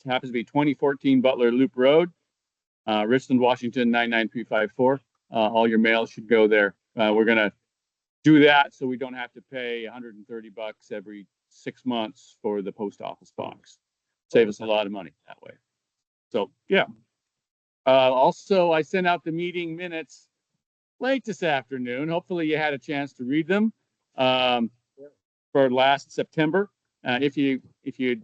happens to be 2014 Butler Loop Road, Richland, Washington 99354. All your mail should go there. We're going to do that so we don't have to pay $130 every 6 months for the post office box. Save us a lot of money that way. So, yeah. Also, I sent out the meeting minutes late this afternoon. Hopefully you had a chance to read them for last September. If you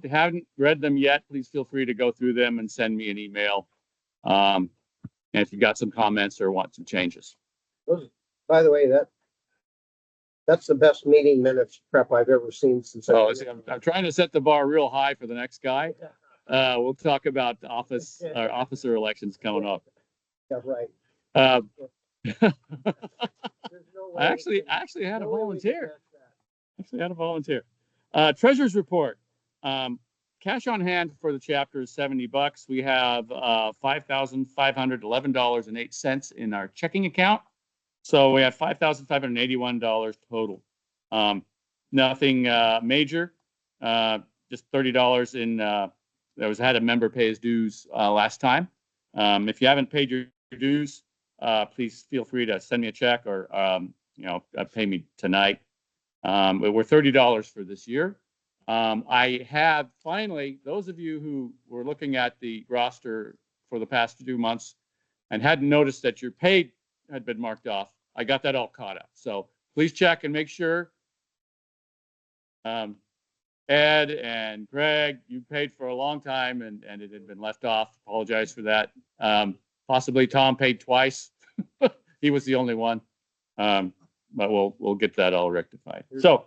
haven't read them yet, please feel free to go through them and send me an email. And if you've got some comments or want some changes. By the way, that's the best meeting minutes prep I've ever seen since. I'm trying to set the bar real high for the next guy. We'll talk about officer elections coming up. Yeah, right. I actually had a volunteer. Treasurer's report. Cash on hand for the chapter is $70. We have $5,511.08 in our checking account. So we have $5,581 total. Nothing major. Just $30 in. Had a member pay his dues last time. If you haven't paid your dues, please feel free to send me a check or pay me tonight. We're $30 for this year. I have finally, those of you who were looking at the roster for the past 2 months and hadn't noticed that your pay had been marked off, I got that all caught up. So please check and make sure. Ed and Greg, you paid for a long time and it had been left off. Apologize for that. Possibly Tom paid twice. He was the only one. But we'll get that all rectified. So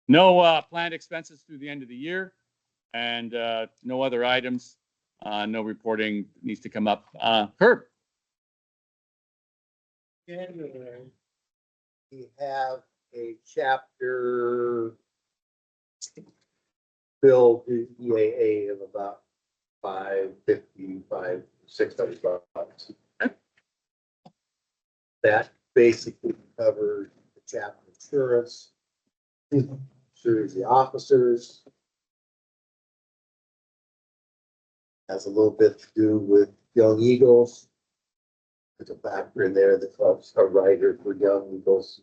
no planned expenses through the end of the year and no other items. No reporting needs to come up. Herb. January, we have a chapter bill to EAA of about $550, $600. That basically covers the chapter insurance, insures the officers, has a little bit to do with Young Eagles. There's a factor in there. The club's a writer for Young Eagles.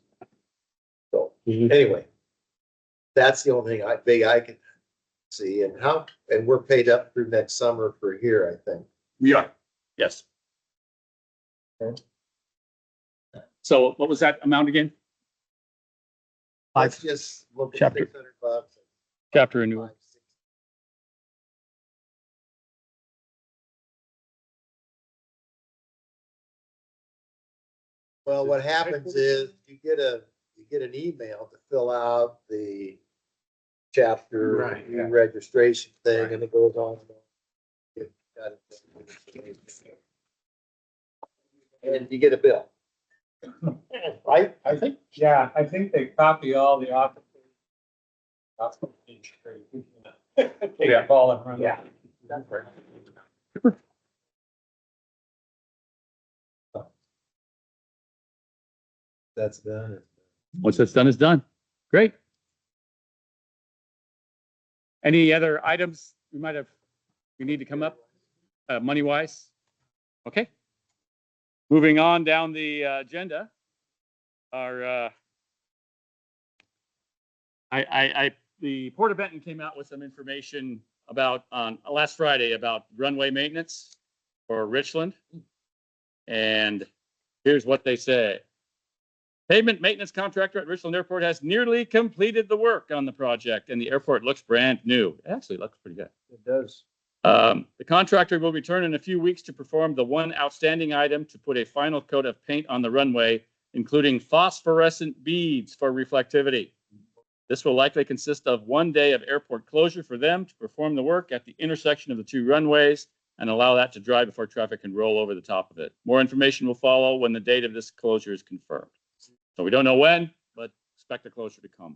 So anyway, that's the only thing I can see. And we're paid up through next summer for here, I think. We are. Yes. Okay. So what was that amount again? Let's just look at $600. Chapter renewal. Well, what happens is you get an email to fill out the chapter registration thing, and it goes on. And you get a bill. Right? I think they copy all the officers. That's what they take the ball and run. Yeah. That's right. That's done. Once that's done, is done. Great. Any other items we need to come up money wise? Okay. Moving on down the agenda. The Port of Benton came out with some information about on last Friday about runway maintenance for Richland. And here's what they say. Pavement maintenance contractor at Richland Airport has nearly completed the work on the project, and the airport looks brand new. It actually looks pretty good. It does. The contractor will return in a few weeks to perform the one outstanding item to put a final coat of paint on the runway, including phosphorescent beads for reflectivity. This will likely consist of 1 day of airport closure for them to perform the work at the intersection of the two runways and allow that to dry before traffic can roll over the top of it. More information will follow when the date of this closure is confirmed. So we don't know when, but expect the closure to come.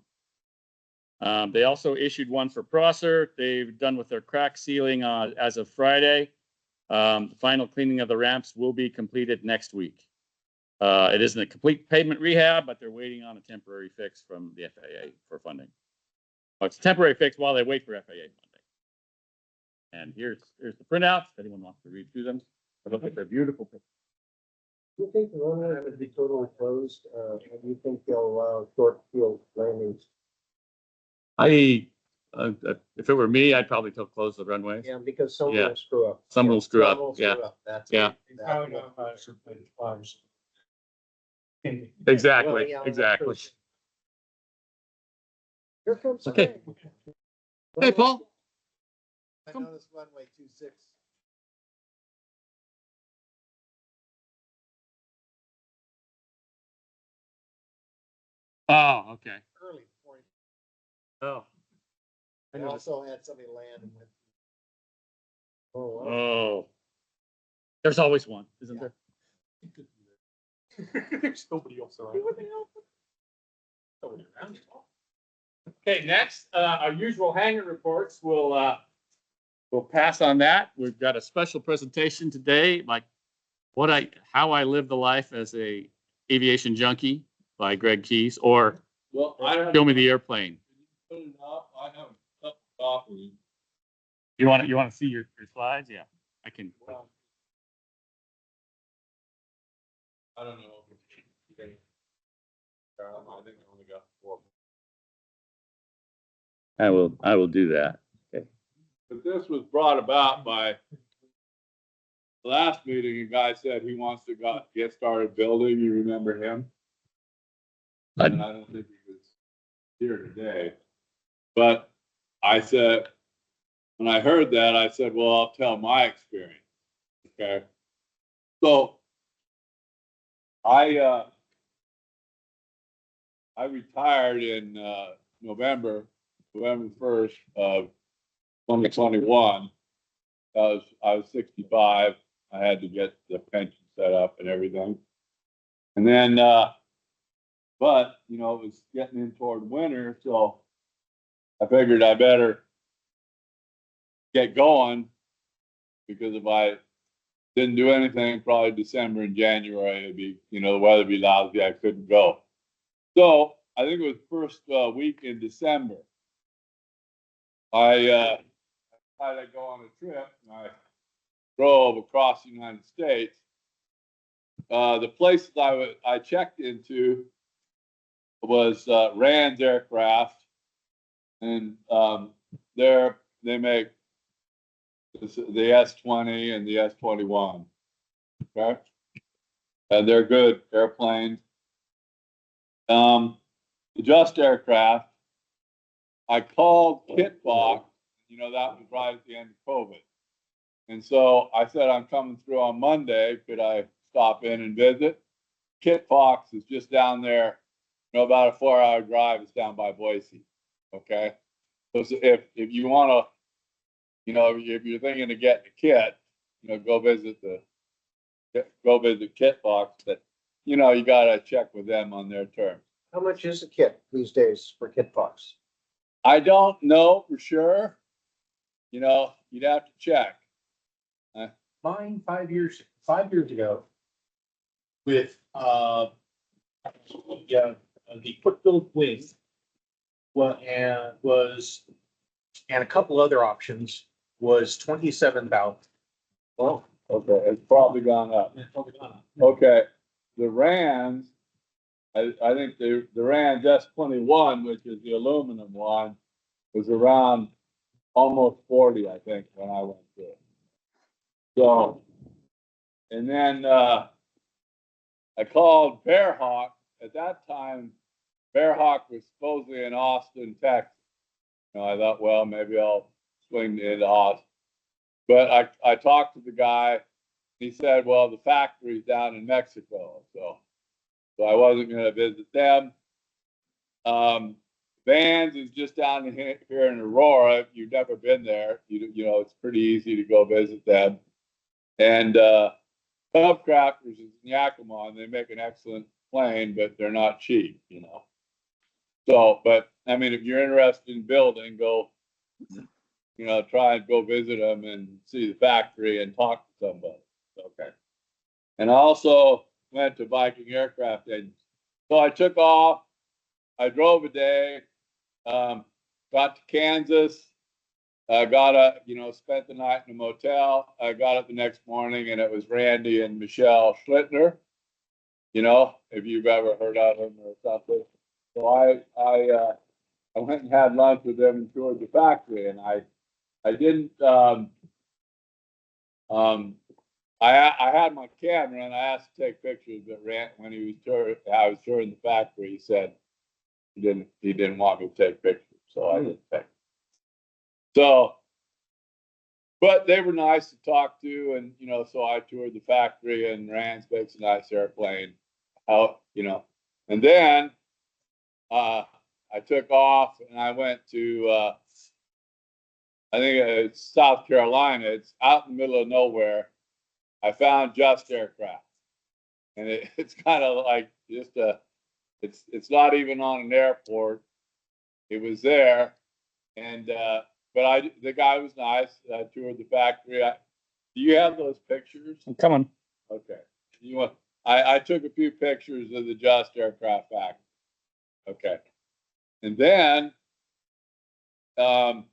They also issued one for Prosser. They've done with their crack sealing as of Friday. The final cleaning of the ramps will be completed next week. It isn't a complete pavement rehab, but they're waiting on a temporary fix from the FAA for funding. It's a temporary fix while they wait for FAA funding. And here's the printouts, if anyone wants to read through them. But look at their beautiful pictures. Do you think the runway would be totally closed? Do you think they'll allow short field landings? If it were me, I'd probably close the runways. Yeah, because some Yeah. will screw up. Some will screw up, Some will yeah. screw up. That's Yeah. They probably know how to survey the flags. Exactly, Well, yeah, that's exactly. true. Here comes the Okay. rain. Hey, Paul. I Come. noticed runway 26. Oh, okay. Early point. Oh. I also had somebody land and went. Oh, wow. Oh. There's always one, isn't Yeah. there? There's nobody else around. Okay, next, our usual hangar reports. We'll pass on that. We've got a special presentation today, like how I live the life as a aviation junkie by Greg Keyes, or Show Me the Airplane. Put it up. I have a cup of coffee. You want to see your slides? Yeah, I can. I don't know. I think I only got 4. I will do that. But this was brought about by the last meeting. A guy said he wants to get started building. You remember him? And I don't think he was here today. But I said, when I heard that, I said, well, I'll tell my experience. Okay. So I retired in November 1st of 2021. I was 65. I had to get the pension set up and everything. And then, but it was getting in toward winter, so I figured I better get going, because if I didn't do anything, probably December and January, it'd be, the weather would be lousy. I couldn't go. So I think it was first week in December. I decided to go on a trip, and I drove across the United States. The places I checked into was Rand's Aircraft, and there they make the S-20 and the S-21. Okay, and they're good airplanes. Just Aircraft. I called Kitbox. That was right at the end of COVID. And so I said, I'm coming through on Monday. Could I stop in and visit? Kit Fox is just down there, about a 4-hour drive. It's down by Boise. Okay. So if you want to, if you're thinking of getting a kit, go visit Kit Fox. But, you got to check with them on their terms. How much is a kit these days for Kit Fox? I don't know for sure. You'd have to check. Mine 5 years ago with the quick build wing and a couple other options was 27,000. Oh, okay. It's probably gone up. Okay. The Rands, I think the Rand S-21, which is the aluminum one, was around almost 40, I think, when I went through it. So, and then I called Bearhawk. At that time, Bearhawk was supposedly in Austin, Texas. I thought, well, maybe I'll swing into Austin. But I talked to the guy. He said, well, the factory's down in Mexico. So I wasn't going to visit them. Vans is just down here in Aurora. If you've never been there, it's pretty easy to go visit them. And Cub Crafters is in Yakima, and they make an excellent plane, but they're not cheap, So, but I mean, if you're interested in building, go, try and go visit them and see the factory and talk to somebody. Okay. And I also went to Viking Aircraft Agency. So I took off. I drove a day, got to Kansas, I got up, spent the night in a motel. I got up the next morning and it was Randy and Michelle Schlittner. If you've ever heard of them or something. So I went and had lunch with them and toured the factory, and I didn't, I had my camera and I asked to take pictures, but when I was touring the factory, he said he didn't want me to take pictures, so I didn't take. So, but they were nice to talk to, and so I toured the factory, and Rand's makes a nice airplane out, and then I took off and I went to I think it's South Carolina. It's out in the middle of nowhere. I found Just Aircraft, and it's kind of like just it's not even on an airport. It was there, and but the guy was nice. I toured the factory. Do you have those pictures? I'm coming. Okay. I took a few pictures of the Just Aircraft factory. Okay. And then I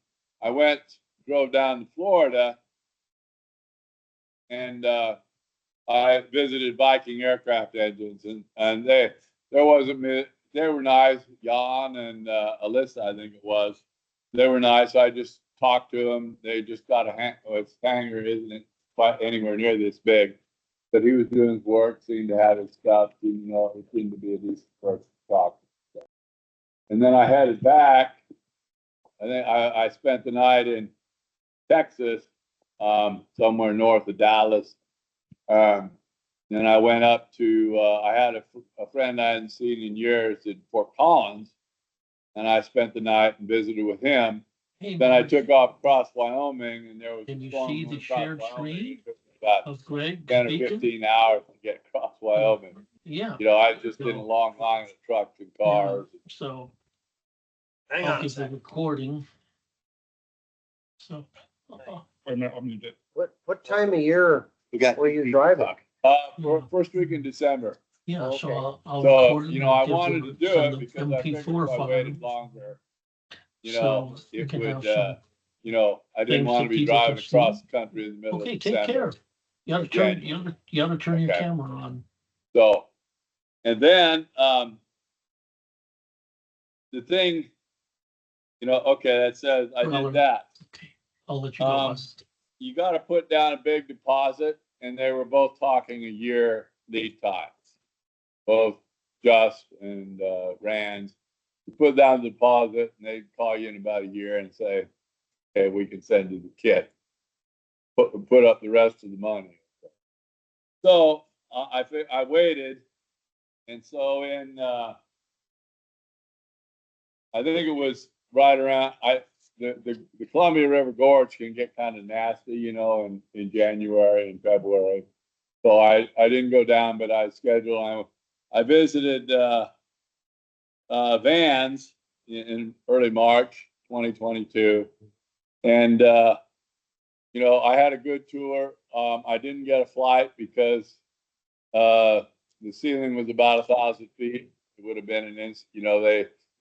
drove down to Florida, and I visited Viking Aircraft Engines, and they were nice. Jan and Alyssa, I think it was. They were nice. I just talked to them. They just got its hangar isn't quite anywhere near this big, but he was doing his work, seemed to have his stuff. It seemed to be a decent person to talk to. And then I headed back. I think I spent the night in Texas, somewhere north of Dallas. Then I went up to, I had a friend I hadn't seen in years in Fort Collins, and I spent the night and visited with him. Hey, Then I Mark, took off across Wyoming, and there was Can a you storm see going the across shared Wyoming. screen It took me about of Greg 10 or speaking? 15 hours to get across Wyoming. Yeah, I was just in a long line of trucks and cars. so Hang I'll on a get the second. recording. So, Wait a minute, I'm gonna do. What time of year We got were you driving? First week in December. yeah, Okay. so I'll So, record it. and I give wanted to do send it the because I figured MP4 if I waited file. longer, So you it can would, have some I didn't things want that to be people driving can see. across the country in the middle Okay, of take care. December. You gotta turn, you gotta turn your Okay. camera on. So, and then, the thing, okay, that says I Well, did that. Okay, I'll let you go. You got to put down a big deposit, and they were both talking a year lead time, both Just and Rands. You put down the deposit, and they call you in about a year and say, "Okay, we can send you the kit. Put up the rest of the money." So I waited, and so in I think it was right around the Columbia River Gorge can get kind of nasty, in January and February. So I didn't go down, but I scheduled. I visited Vans in early March 2022, and I had a good tour. I didn't get a flight because the ceiling was about 1,000 feet. It would have been an instant.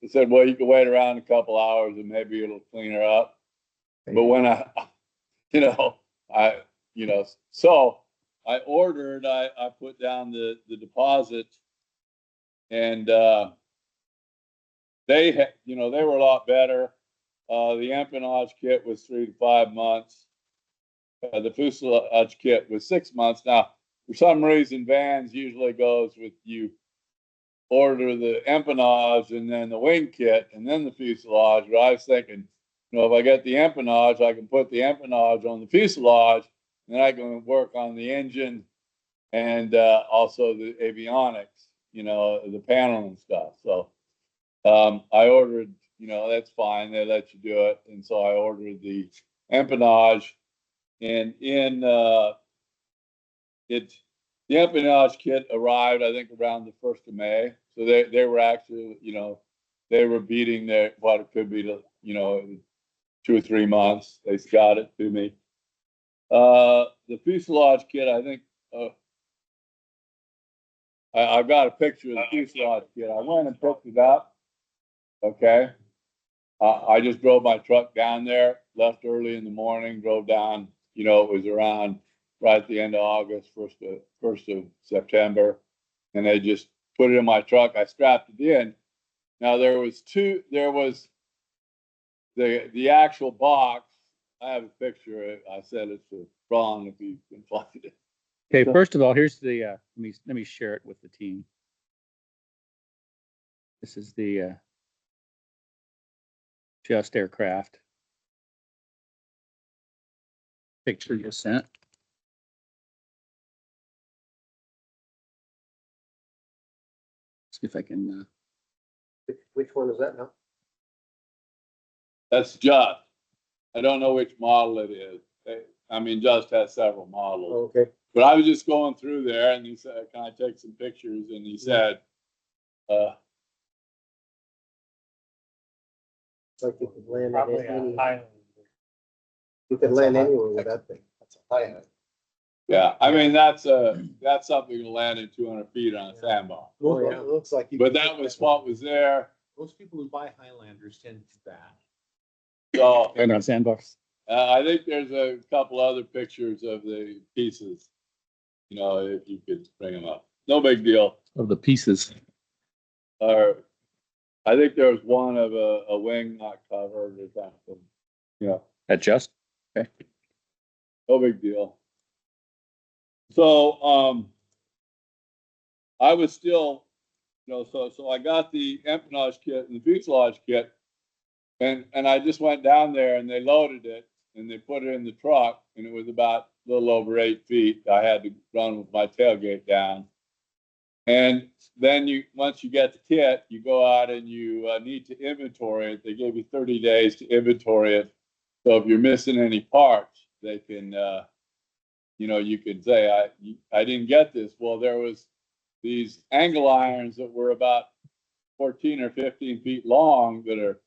They said, well, you can wait around a couple hours and maybe it'll clean her up. But when so I ordered, I put down the deposit, and they were a lot better. The empennage kit was 3 to 5 months. The fuselage kit was 6 months. Now, for some reason, Vans usually goes with you order the empennage and then the wing kit and then the fuselage. But I was thinking, if I get the empennage, I can put the empennage on the fuselage, and I can work on the engine and also the avionics, the panel and stuff. So I ordered, that's fine. They let you do it. And so I ordered the empennage, and the empennage kit arrived, I think, around the 1st of May. So they were actually, they were beating what it could be to, 2 or 3 months. They got it to me. The fuselage kit, I think, I've got a picture of the fuselage kit. I went and picked it up. Okay. I just drove my truck down there, left early in the morning, drove down, you know, it was around right at the end of August, first of September. And they just put it in my truck. I strapped it in. Now there was the actual box. I have a picture. I said it's a Ron if you can find it. Okay, first of all, here's the, let me share it with the team. This is the Just Aircraft picture you sent. See if I can, Which one is that now? That's Just. I don't know which model it is. I mean, Just has several models. Okay. But I was just going through there and he said, can I take some pictures? And he said, Like you could land Probably in any, a Highland. you could land anywhere with that thing. That's a high end. yeah, I mean, that's something to land in 200 feet on a sandbar. Oh, yeah, it looks like you. But that was what was there. Most people who buy Highlanders tend to do that. So and on sandbars. I think there's a couple other pictures of the pieces. You know, if you could bring them up. No big deal. Of the pieces. Or I think there was one of a wing not covered or something. You know, At Just? no big deal. So I was still, you know, so I got the empennage kit and the fuselage kit, and I just went down there and they loaded it and they put it in the truck, and it was about a little over 8 feet. I had to run with my tailgate down. And then once you get the kit, you go out and you need to inventory it. They gave you 30 days to inventory it. So if you're missing any parts, they can, you know, you can say, I didn't get this. Well, there was these angle irons that were about 14 or 15 feet long that are,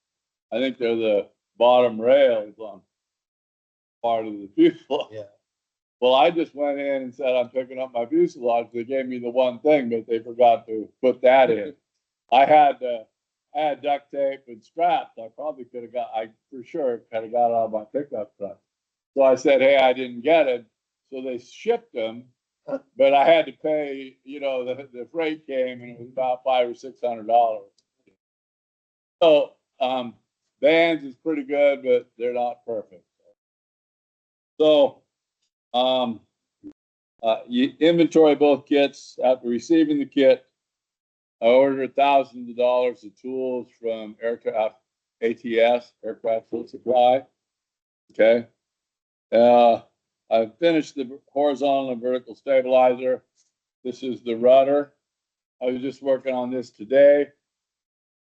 I think they're the bottom rails on part of the fuselage. Yeah. Well, I just went in and said, I'm picking up my fuselage. They gave me the one thing, but they forgot to put that in. I had duct tape and straps. I probably could have for sure could have got out of my pickup truck. So I said, hey, I didn't get it. So they shipped them, but I had to pay, you know, the freight came and it was about $500 or $600. So, Vans is pretty good, but they're not perfect. So, you inventory both kits. After receiving the kit, I ordered thousands of dollars of tools from Aircraft ATS, Aircraft Tool Supply. Okay. I finished the horizontal and vertical stabilizer. This is the rudder. I was just working on this today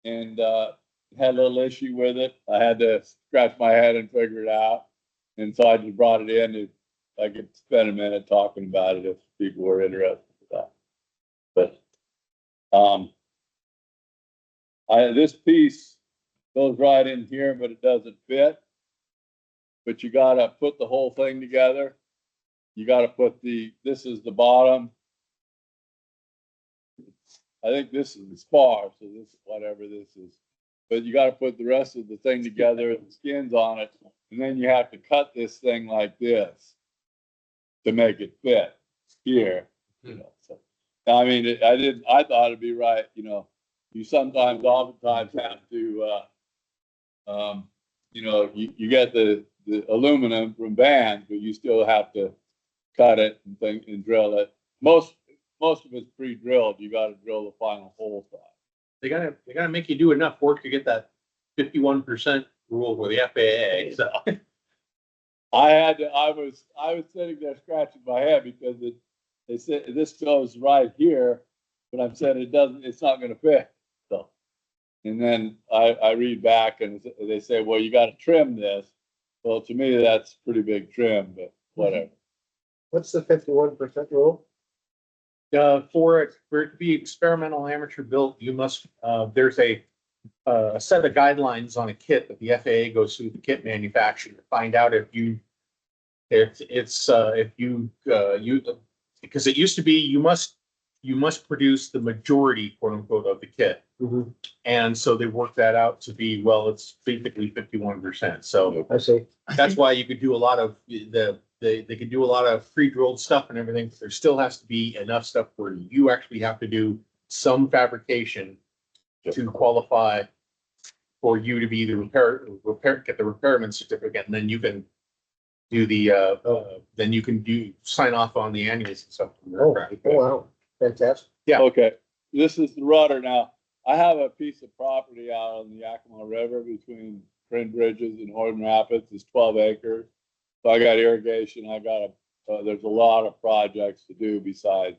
and had a little issue with it. I had to scratch my head and figure it out. And so I just brought it in. I could spend a minute talking about it if people were interested in that. But this piece goes right in here, but it doesn't fit. But you gotta put the whole thing together. You gotta put this is the bottom. I think this is the spar, so this is whatever this is. But you gotta put the rest of the thing together and the skins on it. And then you have to cut this thing like this to make it fit here. You know, so, I mean, I thought it'd be right. You know, you oftentimes have to, you know, you get the aluminum from Vans, but you still have to cut it and drill it. Most of it's pre-drilled. You got to drill the final hole size. They gotta make you do enough work to get that 51% rule with the FAA. So I was sitting there scratching my head because they said this goes right here, but I'm saying it's not going to fit. So, and then I read back and they say, well, you got to trim this. Well, to me, that's pretty big trim, but whatever. What's the 51% rule? for it to be experimental amateur built, you must there's a set of guidelines on a kit that the FAA goes through the kit manufacturer to find out if you because it used to be you must you must produce the majority, quote unquote, of the kit. Mhm. And so they work that out to be, well, it's basically 51%. So I see. that's why you could do a lot of they could do a lot of pre-drilled stuff and everything. But there still has to be enough stuff where you actually have to do some fabrication to qualify for you to be the get the repairman certificate, and then you can do then you can sign off on the annuals and stuff. Oh, wow, fantastic. Yeah. Okay, this is the rudder now. I have a piece of property out on the Yakima River between Twin Bridges and Horton Rapids. It's 12 acres. So I got irrigation. I got there's a lot of projects to do besides,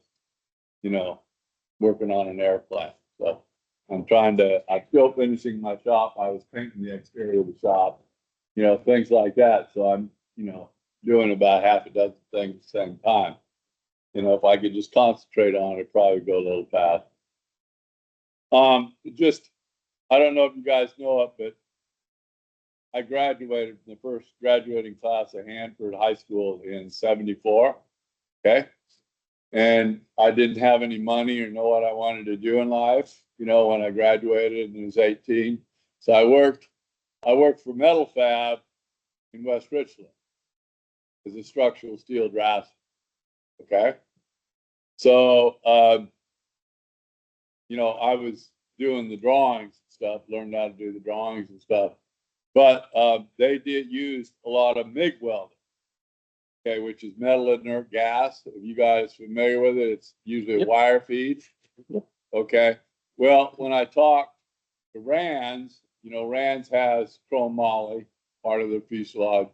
working on an airplane. So I'm still finishing my shop. I was painting the exterior of the shop, things like that. So I'm, doing about half a dozen things at the same time. If I could just concentrate on it, it'd probably go a little fast. I don't know if you guys know it, but I graduated from the first graduating class of Hanford High School in '74. Okay. And I didn't have any money or know what I wanted to do in life, when I graduated and I was 18. So I worked for Metal Fab in West Richland as a structural steel draftsman. Okay. So, I was doing the drawings and stuff, learned how to do the drawings and stuff. But they did use a lot of MIG welding, okay, which is metal inert gas. If you guys are familiar with it, it's usually a wire feed. Okay. Well, when I talked to Rands, Rands has chrome moly, part of the fuselage,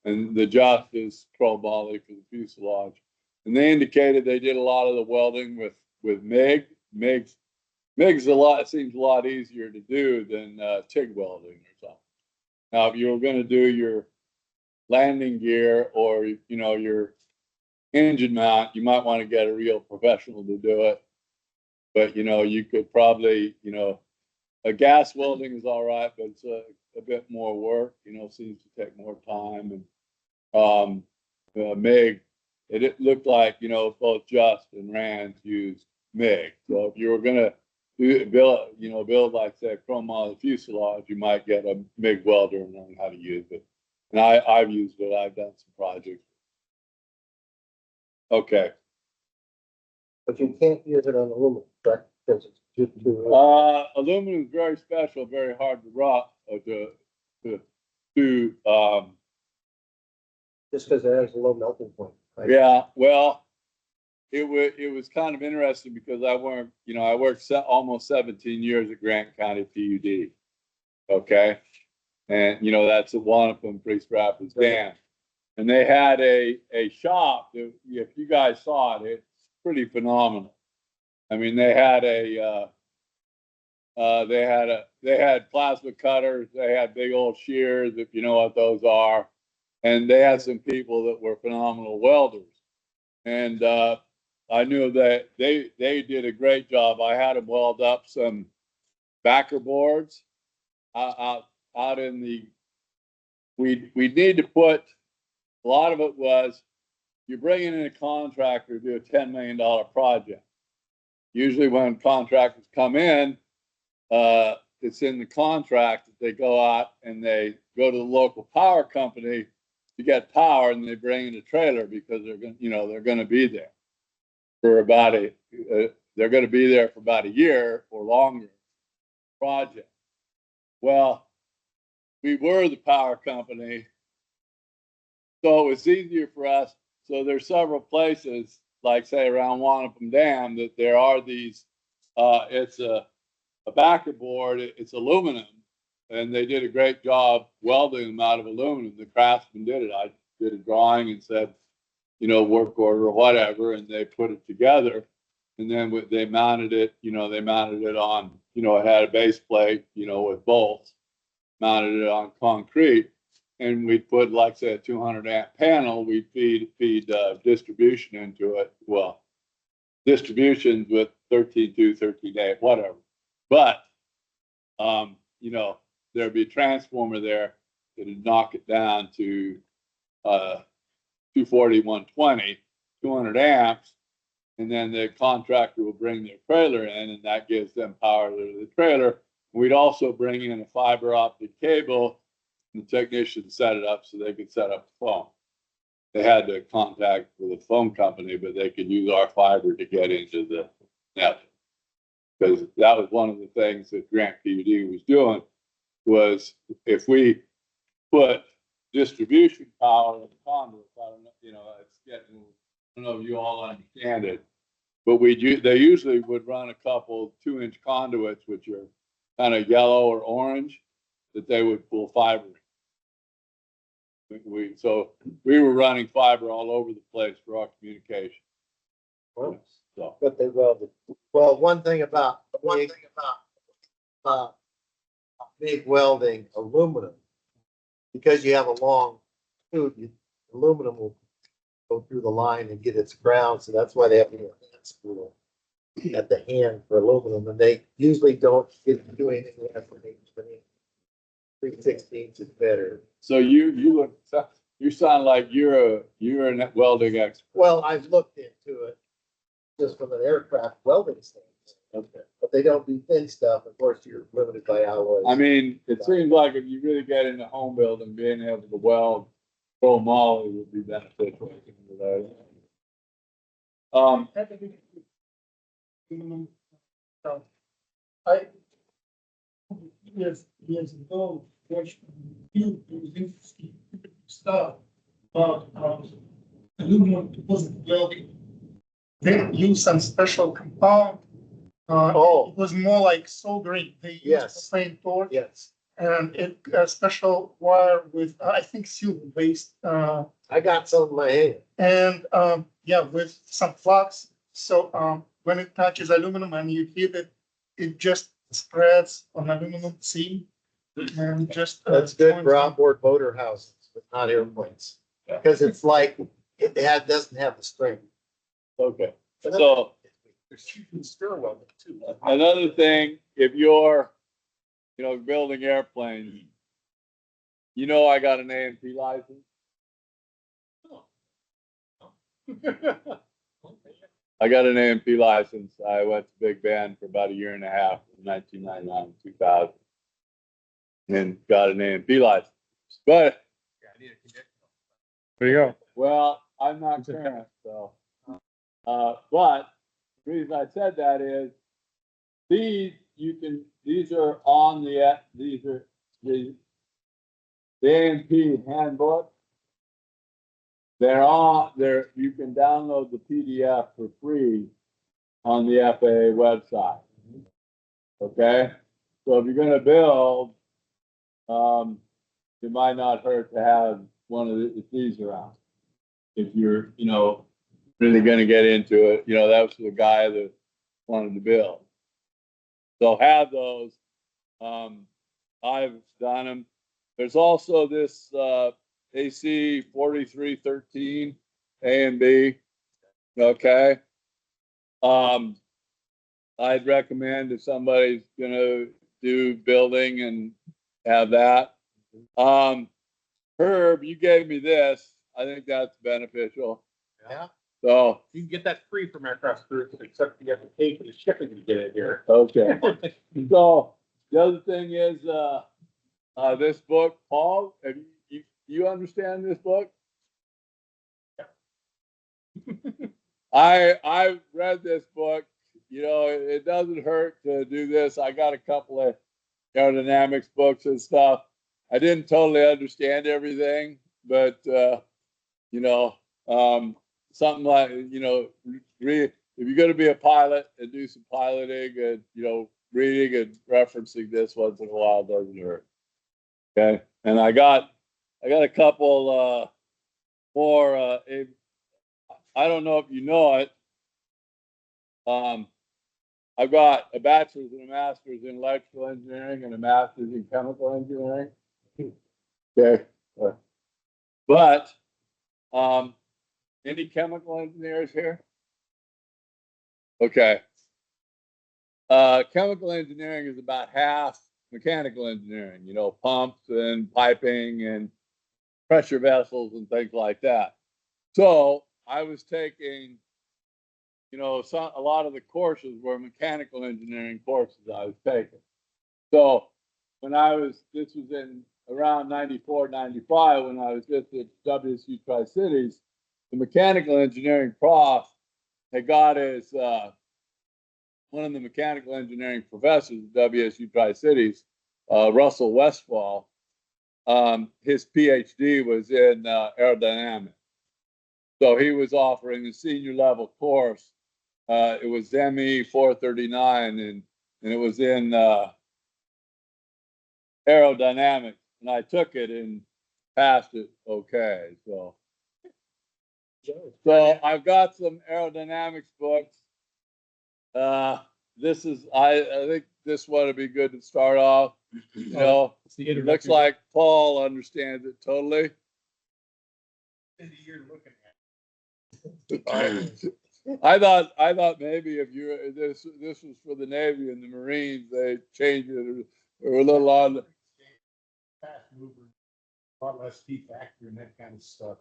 and the Just is chrome moly for the fuselage. And they indicated they did a lot of the welding with MIG. MIG's seems a lot easier to do than TIG welding or something. Now, if you were going to do your landing gear or, your engine mount, you might want to get a real professional to do it. But, you could probably, a gas welding is all right, but it's a bit more work, seems to take more time. And MIG, it looked like, both Just and Rand used MIG. So if you were going to build like say chrome moly fuselage, you might get a MIG welder and learn how to use it. And I've used it. I've done some projects. Okay. But you can't use it on aluminum, correct? Because it's too. Aluminum is very special, very hard to rot Just because it has a low melting point. Right? Yeah, well, it was kind of interesting because I worked almost 17 years at Grant County PUD. Okay. And, that's at Wanapum, Priest Rapids Dam. And they had a shop that, if you guys saw it, it's pretty phenomenal. I mean, they had they had plasma cutters, they had big old shears, if you know what those are. And they had some people that were phenomenal welders. And I knew that they did a great job. I had them weld up some backer boards out in the. We need to put. A lot of it was you're bringing in a contractor to do a $10 million project. Usually, when contractors come in, it's in the contract that they go out and they go to the local power company to get power, and they bring in a trailer because they're going to be there for about they're going to be there for about a year or longer project. Well, we were the power company, so it was easier for us. So there's several places, like say around Wanapum Dam, that there are these. It's a backer board. It's aluminum, and they did a great job welding them out of aluminum. The craftsman did it. I did a drawing and said, work order or whatever, and they put it together. And then they mounted it, on, it had a base plate, with bolts, mounted it on concrete. And we'd put, like, say, a 200 amp panel, we'd feed distribution into it. Well, distributions with 13.2, 13.8, whatever. But, there'd be a transformer there that'd knock it down to 240, 120, 200 amps. and then the contractor will bring their trailer in, and that gives them power to the trailer. We'd also bring in a fiber optic cable, and the technician set it up so they could set up the phone. They had to contact with a phone company, but they could use our fiber to get into the net. Because that was one of the things that Grant PUD was doing, was if we put distribution power in the conduits, I don't know, you know, it's getting, I don't know if you all understand it, but they usually would run a couple 2-inch conduits, which are kind of yellow or orange, that they would pull fiber in. So we were running fiber all over the place for our communication. So, But they welded. Well, one thing about big welding aluminum, because you have a long tube, aluminum will go through the line and get its ground, so that's why they have a hand spool at the hand for aluminum, and they usually don't get to do anything less than 3/16 is better. so you sound like you're a welding expert. Well, I've looked into it just from an aircraft welding standpoint. Okay. But they don't do thin stuff. Of course, you're limited by alloys. I mean, it seems like if you really get into home building, being able to weld chromoly would be beneficial. I, years ago, watched you doing interesting stuff, but, aluminum wasn't welding. They used some special compound. It was more like soldering. They used the Yes. same torch. Yes, And it a special wire with, I think, silver based, I got some in my hand. and yeah, with some flux. So when it touches aluminum and you heat it, it just spreads on aluminum seam and just. That's good joins for them. outboard motor houses, but not airplanes. Because it's like, doesn't have the strength. Okay, so another thing, if you're, building airplanes, I got an A&P license. I got an A&P license. I went to Big Bend for about a year and a half, from 1999 to 2000, and got an A&P license. But There you go. well, I'm not current, so. But the reason I said that is these are on these are the A&P handbook. You can download the PDF for free on the FAA website. Okay, so if you're going to build, it might not hurt to have one of these around. If you're, really going to get into it, that was the guy that wanted to build. So have those. I've done them. There's also this AC 4313 A and B. Okay. I'd recommend if somebody's gonna do building and have that. Herb, you gave me this. I think that's beneficial. Yeah. So, You can get that free from Aircraft Group, except you have to pay for the shipping to get it here. okay. So the other thing is, this book, Paul, have you understand this book? I read this book, it doesn't hurt to do this. I got a couple of aerodynamics books and stuff. I didn't totally understand everything, but, something like, if you're going to be a pilot and do some piloting and, reading and referencing this once in a while doesn't hurt. Okay. And I got a couple, more, I don't know if you know it. I've got a bachelor's and a master's in electrical engineering and a master's in chemical engineering. Okay. But, any chemical engineers here? Okay. Chemical engineering is about half mechanical engineering, pumps and piping and pressure vessels and things like that. So I was taking you know, a lot of the courses were mechanical engineering courses I was taking. So when this was in around 94, 95, when I was just at WSU Tri-Cities, the mechanical engineering prof had got his, one of the mechanical engineering professors at WSU Tri-Cities, Russell Westfall, his PhD was in aerodynamics. So he was offering a senior level course. It was ME 439 and it was in aerodynamics, and I took it and passed it okay. So I've got some aerodynamics books. This is I think this one would be good to start off. You know, it looks like Paul understands it totally. You're looking I thought maybe if this was for the Navy and the Marines, they changed it or a little on. fast mover, a lot less T factor and that kind of stuff.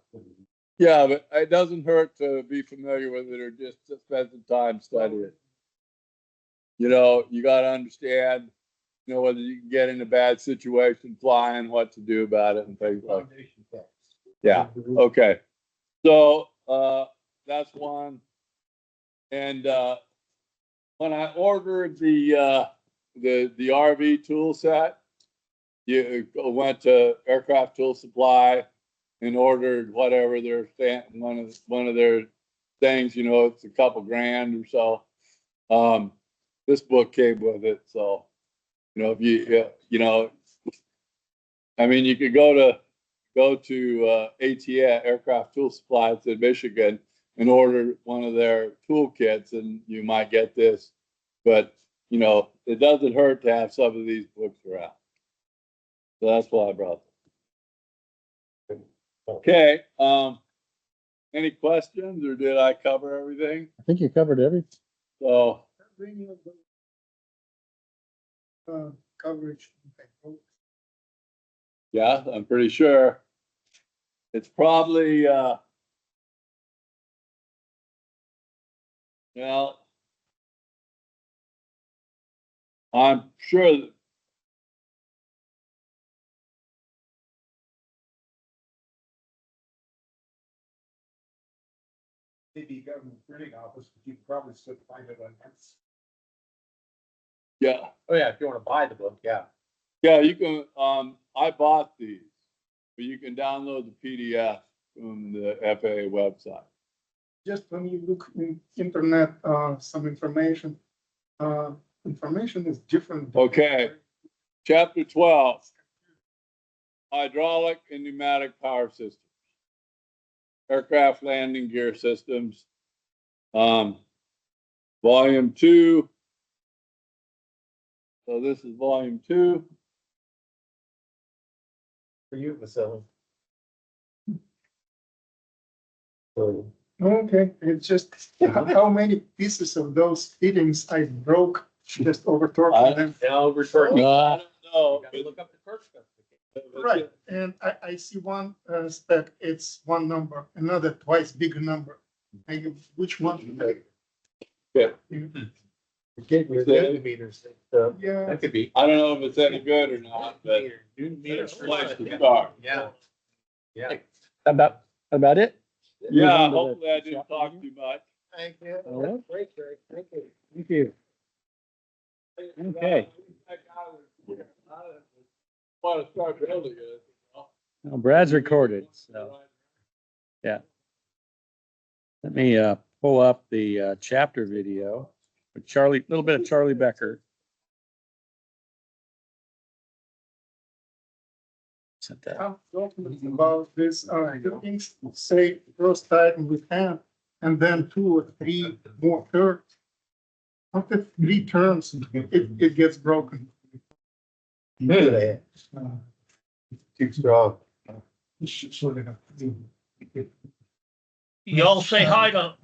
Yeah, but it doesn't hurt to be familiar with it or just to spend some time studying it. You know, you got to understand, you know, whether you can get in a bad situation flying, what to do about it, and things like that. Yeah. Okay. So that's one. And when I ordered the RV tool set, you went to Aircraft Tool Supply and ordered whatever their one of their things. You know, it's a couple grand or so. This book came with it, so you know if you know, I mean, you could go to ATS Aircraft Tool Supply in Michigan and order one of their toolkits, and you might get this. But you know, it doesn't hurt to have some of these books around. So that's why I brought them. Okay. Any questions, or did I cover everything? I think you covered everything. So Coverage. yeah, I'm pretty sure it's probably well, I'm sure that Maybe government printing office, but you can probably still find it on. yeah. Oh, yeah, if you want to buy the book, yeah. Yeah, you can, I bought these, but you can download the PDF from the FAA website. Just when you look in internet, some information is different. Okay. Chapter 12, hydraulic and pneumatic power systems, aircraft landing gear systems, volume 2. So this is volume 2. For you, Vasily. Okay, it's just how many pieces of those fittings I broke just over torquing them. Now, return. I don't know. You gotta look up the first specification. Right, and I see one spec, it's one number, another twice bigger number. Which one? Yeah. Get your millimeters. Yeah, That could be. I don't know if it's any good or not, but it's a place to start. Yeah. Yeah. About it? Yeah, hopefully I didn't talk too much. Thank you. All right. Great, Jerry. Thank you. Thank you. Okay. Want to start building it. Well, Brad's recorded, so let me pull up the chapter video with Charlie, a little bit of Charlie Becker. Sent that. documents about this, fittings, say first tighten with hand, and then 2 or 3 more turns. After 3 turns, it gets broken. Good. Too strong. Y'all say hi to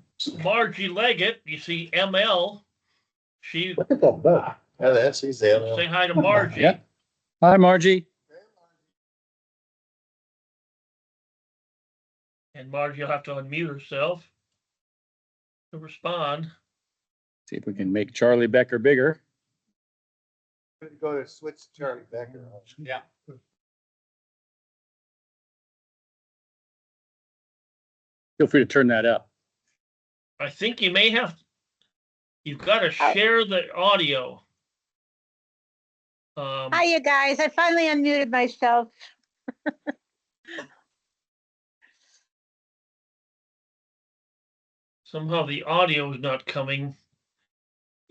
Margie Leggett. You see ML. She Look at that book. Yeah, that's easy. say hi to Margie. Yeah. Hi, Margie. And Margie will have to unmute herself. to respond. See if we can make Charlie Becker bigger. Go to switch to Charlie Becker. Yeah. Feel free to turn that up. I think you may have, you've got to share the audio. Hi, you guys. I finally unmuted myself. Somehow the audio is not coming.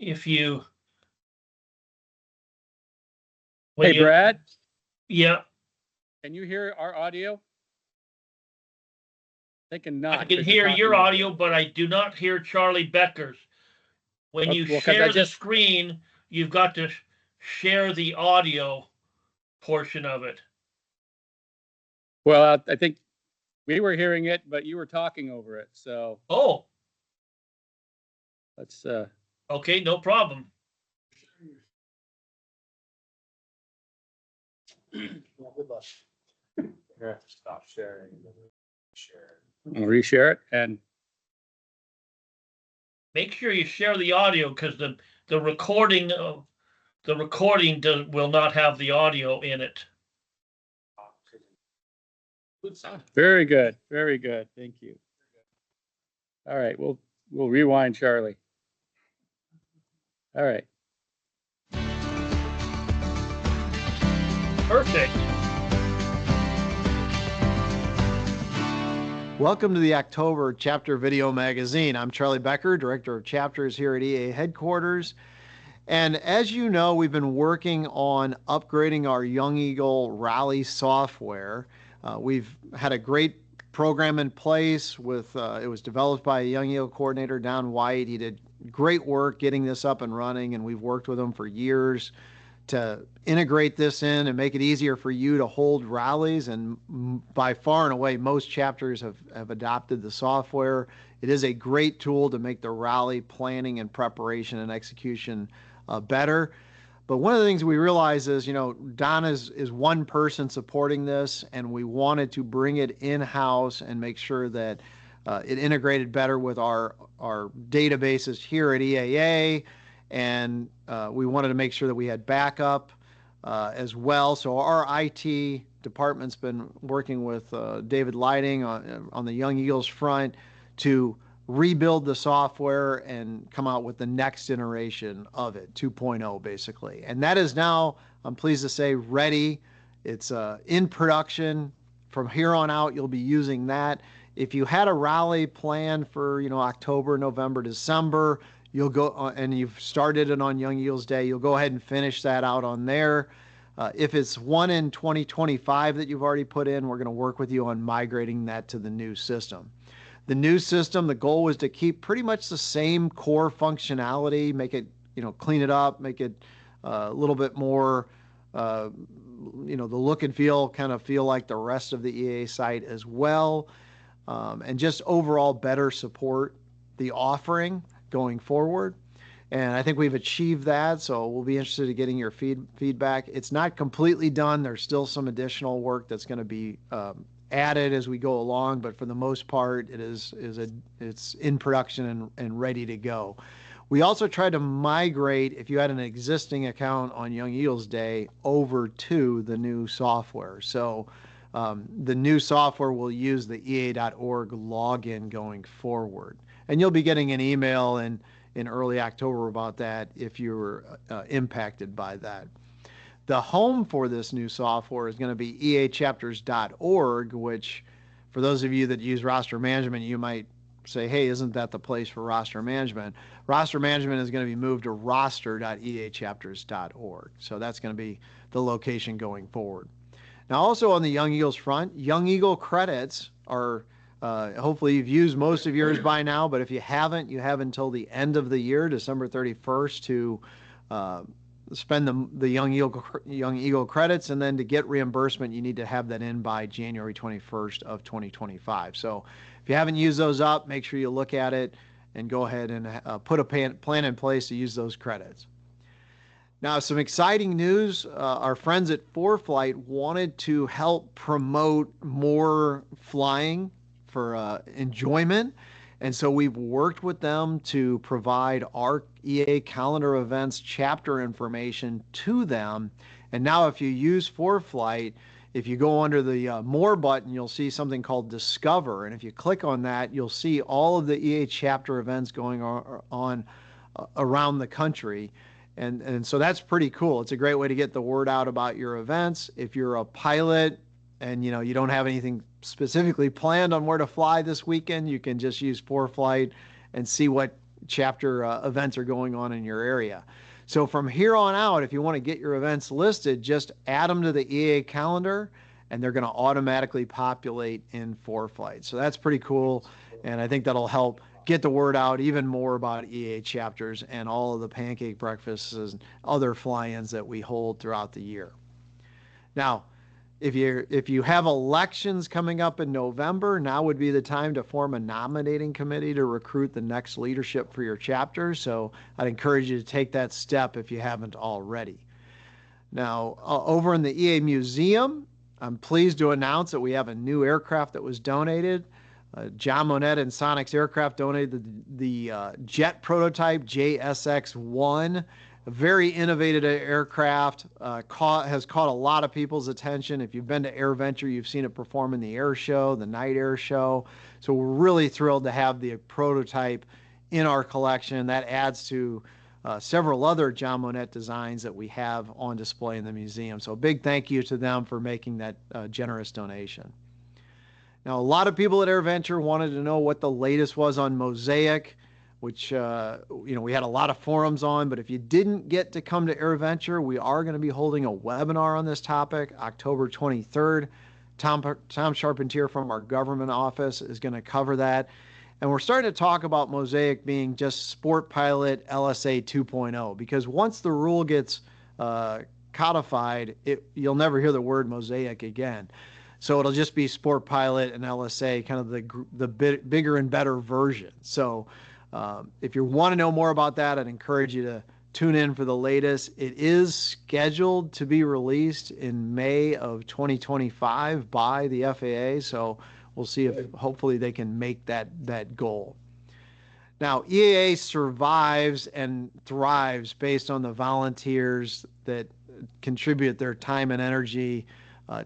If you. when Hey, you- Brad, Yeah, can you hear our audio? Thinking not. I can 'cause you're hear talking your over it. audio, but I do not hear Charlie Becker's. When you Well, 'cause I share the just- screen, you've got to share the audio portion of it. Well, I think we were hearing it, but you were talking over it. So Oh, let's, okay, no problem. Good luck. You have to stop sharing. Share. I'll reshare it. And Make sure you share the audio because the recording will not have the audio in it. very good. Very good. Thank you. All right. We'll rewind Charlie. All right. Perfect. Welcome to the October Chapter Video Magazine. I'm Charlie Becker, Director of Chapters here at EA headquarters. And as you know, we've been working on upgrading our Young Eagle Rally software. We've had a great program in place with, it was developed by a Young Eagle coordinator, Don White. He did great work getting this up and running, and we've worked with him for years to integrate this in and make it easier for you to hold rallies. And by far and away, most chapters have adopted the software. It is a great tool to make the rally planning and preparation and execution better. But one of the things we realize is, Don is one person supporting this, and we wanted to bring it in-house and make sure that it integrated better with our databases here at EAA. And we wanted to make sure that we had backup as well. So our IT department's been working with David Lighting on the Young Eagles front to rebuild the software and come out with the next iteration of it, 2.0 basically. And that is now, I'm pleased to say, ready. It's in production. From here on out, you'll be using that. If you had a rally planned for, October, November, December, you'll go and you've started it on Young Eagles Day, you'll go ahead and finish that out on there. If it's one in 2025 that you've already put in, we're going to work with you on migrating that to the new system. The new system, the goal was to keep pretty much the same core functionality, make it, clean it up, make it a little bit more, the look and feel like the rest of the EA site as well. And just overall better support the offering going forward. And I think we've achieved that, so we'll be interested in getting your feedback. It's not completely done. There's still some additional work that's going to be added as we go along, but for the most part, it's in production and ready to go. We also tried to migrate, if you had an existing account on Young Eagles Day, over to the new software. So the new software will use the ea.org login going forward. And you'll be getting an email in early October about that if you were impacted by that. The home for this new software is going to be eachapters.org, which for those of you that use roster management, you might say, hey, isn't that the place for roster management? Roster management is going to be moved to roster.eachapters.org. So that's going to be the location going forward. Now, also on the Young Eagles front, Young Eagle credits are, hopefully you've used most of yours by now, but if you haven't, you have until the end of the year, December 31st, to spend the Young Eagle credits, and then to get reimbursement, you need to have that in by January 21st of 2025. So if you haven't used those up, make sure you look at it and go ahead and put a plan in place to use those credits. Now, some exciting news. Our friends at ForeFlight wanted to help promote more flying for enjoyment. And so we've worked with them to provide our EAA calendar events chapter information to them. And now if you use ForeFlight, if you go under the More button, you'll see something called Discover. And if you click on that, you'll see all of the EAA chapter events going on around the country. And so that's pretty cool. It's a great way to get the word out about your events. If you're a pilot and you don't have anything specifically planned on where to fly this weekend, you can just use ForeFlight and see what chapter events are going on in your area. So from here on out, if you want to get your events listed, just add them to the EAA calendar and they're going to automatically populate in ForeFlight. So that's pretty cool. And I think that'll help get the word out even more about EAA chapters and all of the pancake breakfasts and other fly-ins that we hold throughout the year. Now, if you have elections coming up in November, now would be the time to form a nominating committee to recruit the next leadership for your chapter. So I'd encourage you to take that step if you haven't already. Now, over in the EAA Museum, I'm pleased to announce that we have a new aircraft that was donated. John Monette and Sonic's Aircraft donated the jet prototype JSX-1. A very innovative aircraft, has caught a lot of people's attention. If you've been to AirVenture, you've seen it perform in the air show, the night air show. So we're really thrilled to have the prototype in our collection. That adds to several other John Monette designs that we have on display in the museum. So a big thank you to them for making that generous donation. Now, a lot of people at AirVenture wanted to know what the latest was on Mosaic, which we had a lot of forums on, but if you didn't get to come to AirVenture, we are going to be holding a webinar on this topic, October 23rd. Tom Charpentier from our government office is going to cover that. And we're starting to talk about Mosaic being just Sport Pilot LSA 2.0, because once the rule gets codified, you'll never hear the word Mosaic again. So it'll just be Sport Pilot and LSA, kind of the bigger and better version. So if you want to know more about that, I'd encourage you to tune in for the latest. It is scheduled to be released in May of 2025 by the FAA. So we'll see if hopefully they can make that goal. Now, EAA survives and thrives based on the volunteers that contribute their time and energy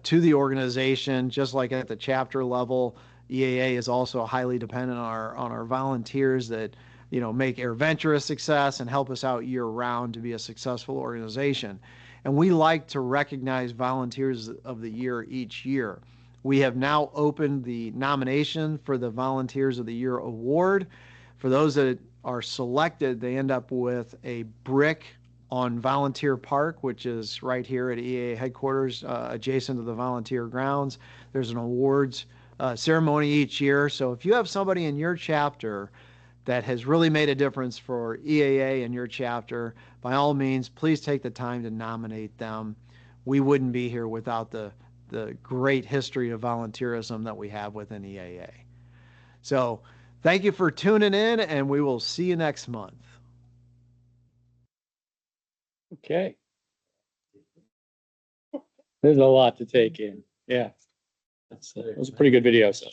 to the organization. Just like at the chapter level, EAA is also highly dependent on our volunteers that make AirVenture a success and help us out year round to be a successful organization. And we like to recognize volunteers of the year each year. We have now opened the nomination for the Volunteers of the Year award. For those that are selected, they end up with a brick on Volunteer Park, which is right here at EAA headquarters, adjacent to the volunteer grounds. There's an awards ceremony each year. So if you have somebody in your chapter that has really made a difference for EAA in your chapter, by all means, please take the time to nominate them. We wouldn't be here without the great history of volunteerism that we have within EAA. So thank you for tuning in, and we will see you next month. Okay. There's a lot to take in. Yeah. It was a pretty good video. So.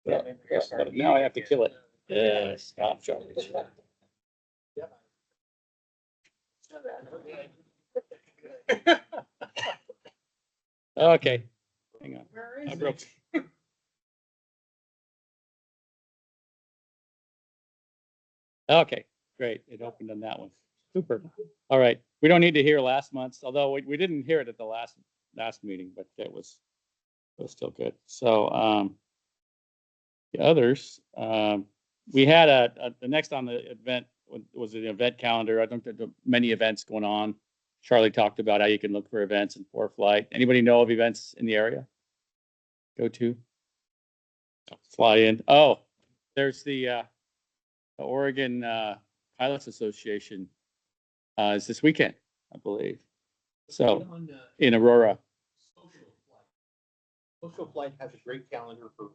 Now I have to kill it. Yeah, stop, Charlie. Okay. Hang on. I broke. Okay, great. It opened on that one. Super. All right. We don't need to hear last month's, although we didn't hear it at the last meeting, but it was still good. So the others, we had the next on the event was an event calendar. I think there are many events going on. Charlie talked about how you can look for events in ForeFlight. Anybody know of events in the area? Go to? Fly in. Oh, there's the Oregon Pilots Association is this weekend, I believe. So in Aurora. Social Flight has a great calendar for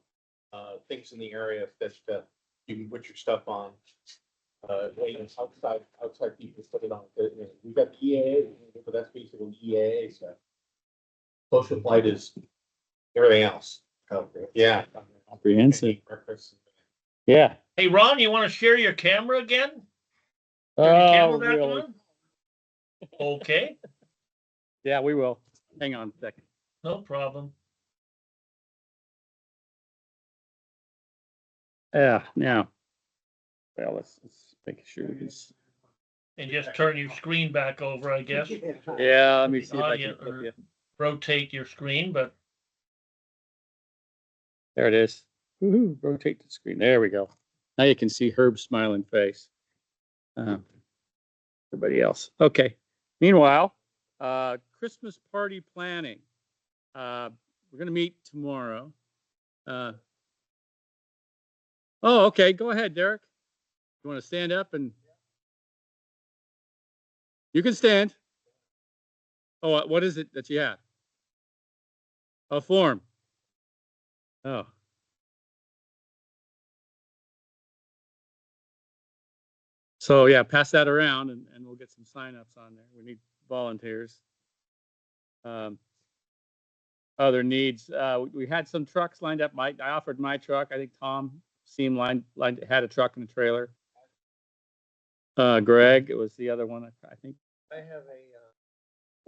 things in the area that you can put your stuff on. Outside people put it on. We've got EAA, but that's basically EAA stuff. Social Flight is everything else. Yeah. Comprehensive. Breakfast, Yeah. Hey, Ron, you want to share your camera again? Turn your Oh, camera back really? on? Okay, Yeah, we will. Hang on a second. no problem. Yeah, now. Well, let's make sure we can. And just turn your screen back over, I guess. Yeah, let me see if I Audio can flip or you. rotate your screen, but There it is. Woohoo, rotate the screen. There we go. Now you can see Herb's smiling face. Everybody else. Okay. Meanwhile, Christmas party planning. We're going to meet tomorrow. Oh, okay. Go ahead, Derek. You want to stand up and you can stand. Oh, what is it that you have? A form. Oh. So yeah, pass that around and we'll get some signups on there. We need volunteers. Other needs. We had some trucks lined up. I offered my truck. I think Tom seemed had a truck and a trailer. Greg, it was the other one. I think. I have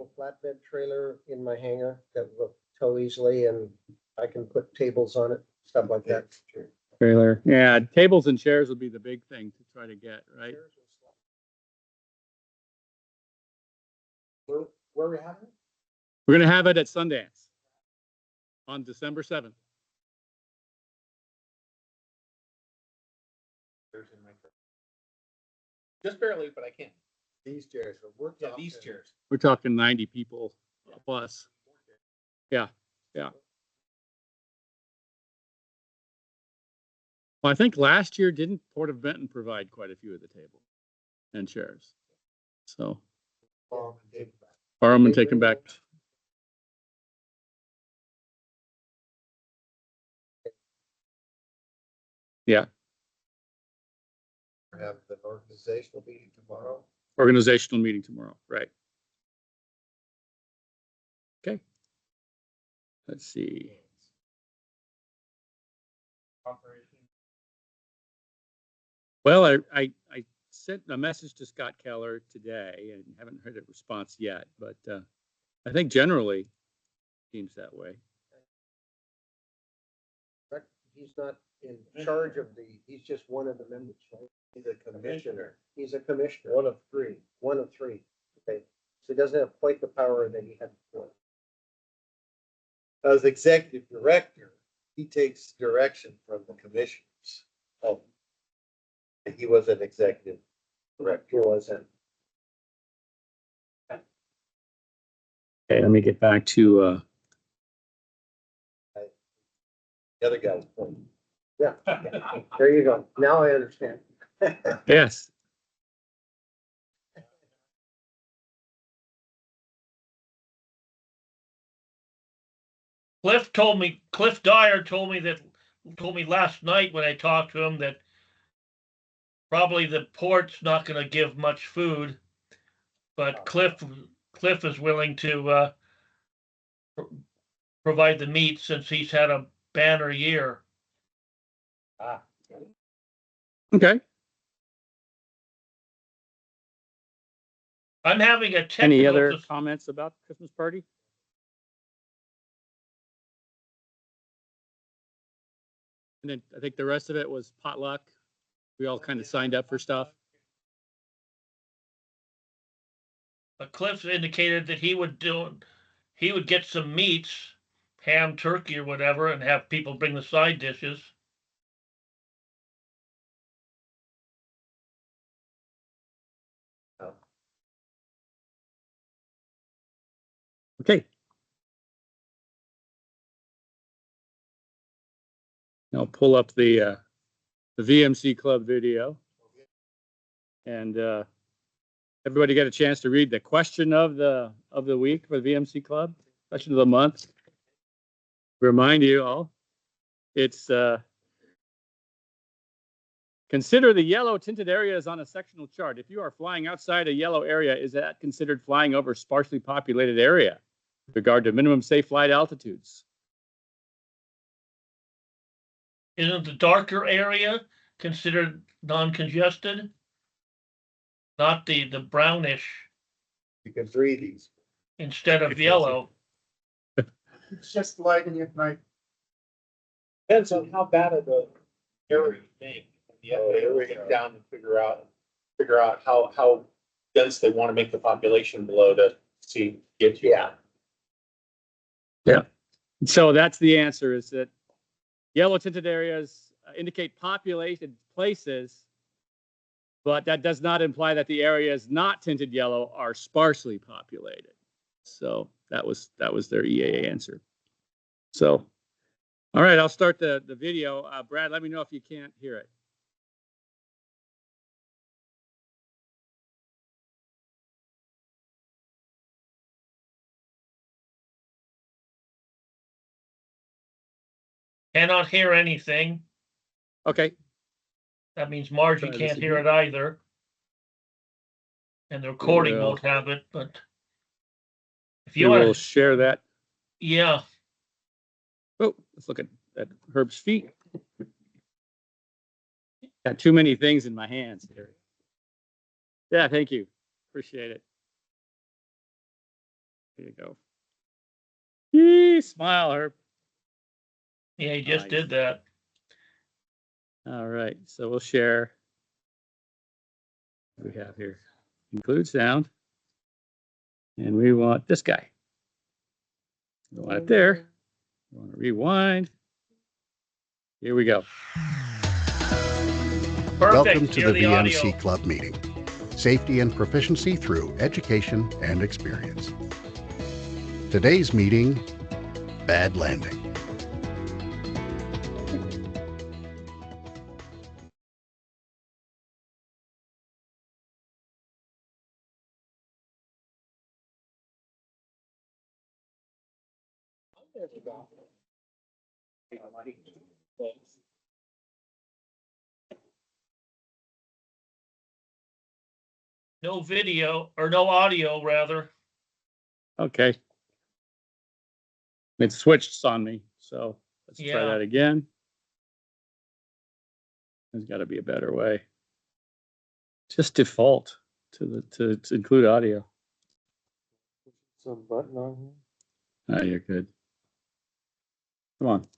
a flatbed trailer in my hangar that will tow easily and I can put tables on it, stuff like that. Trailer. Yeah, tables and chairs would be the big thing to try to get, right? Where are we having it? We're going to have it at Sundance on December 7th. Just barely, but I can. These chairs, but we're Yeah, talking- these chairs. We're talking 90 people plus. Yeah, yeah. Well, I think last year didn't Port of Benton provide quite a few of the tables and chairs. So borrow them and take them back. Yeah. Have the organizational meeting tomorrow. Organizational meeting tomorrow, right? Okay. Let's see. Well, I sent a message to Scott Keller today and haven't heard a response yet, but I think generally seems that way. He's not in charge of he's just one of the members, right? He's a commissioner. He's a commissioner. One of three. One of three. Okay. So he doesn't have quite the power that he had before. As executive director, he takes direction from the commissioners. Oh. He was an executive director. He wasn't. Okay, let me get back to The other guy's point. Yeah. There you go. Now I understand. yes. Cliff Dyer told me last night when I talked to him that probably the port's not going to give much food, but Cliff is willing to provide the meat since he's had a banner year. Okay. I'm having a technical. Any other comments about the Christmas party? And then I think the rest of it was potluck. We all kind of signed up for stuff. But Cliff indicated that he would get some meats, ham, turkey, or whatever, and have people bring the side dishes. Okay. I'll pull up the VMC Club video. And everybody get a chance to read the question of the week for the VMC Club, question of the month. Remind you all, it's consider the yellow tinted areas on a sectional chart. If you are flying outside a yellow area, is that considered flying over sparsely populated area with regard to minimum safe flight altitudes? Isn't the darker area considered non-congested? Not the brownish You can breathe these. instead of yellow. It's just lighting at night. Depends on how bad of a area you make. The FAA will get down and figure out how dense they want to make the population below to get you. Yeah. So that's the answer, is that yellow tinted areas indicate populated places, but that does not imply that the areas not tinted yellow are sparsely populated. So that was their EAA answer. So, all right, I'll start the video. Brad, let me know if you can't hear it. Cannot hear anything. Okay. That means Margie Try this can't hear again. it either. And the recording will. won't have it, but if We you will want to, share that. yeah, Oh, let's look at Herb's feet. Got too many things in my hands here. Yeah, thank you. Appreciate it. There you go. Yee, smile, Herb. yeah, he just Nice. did that. All right, so we'll share. What we have here. Include sound. And we want this guy. We want it there. We want to rewind. Here we go. Perfect. Welcome to Hear the the VMC audio. Club meeting. Safety and proficiency through education and experience. Today's meeting, bad landing. No video, or no audio, rather. Okay. It switched on me, so let's try Yeah. that again. There's got to be a better way. Just default to include audio. Some button on here. Oh, you're good. Come on,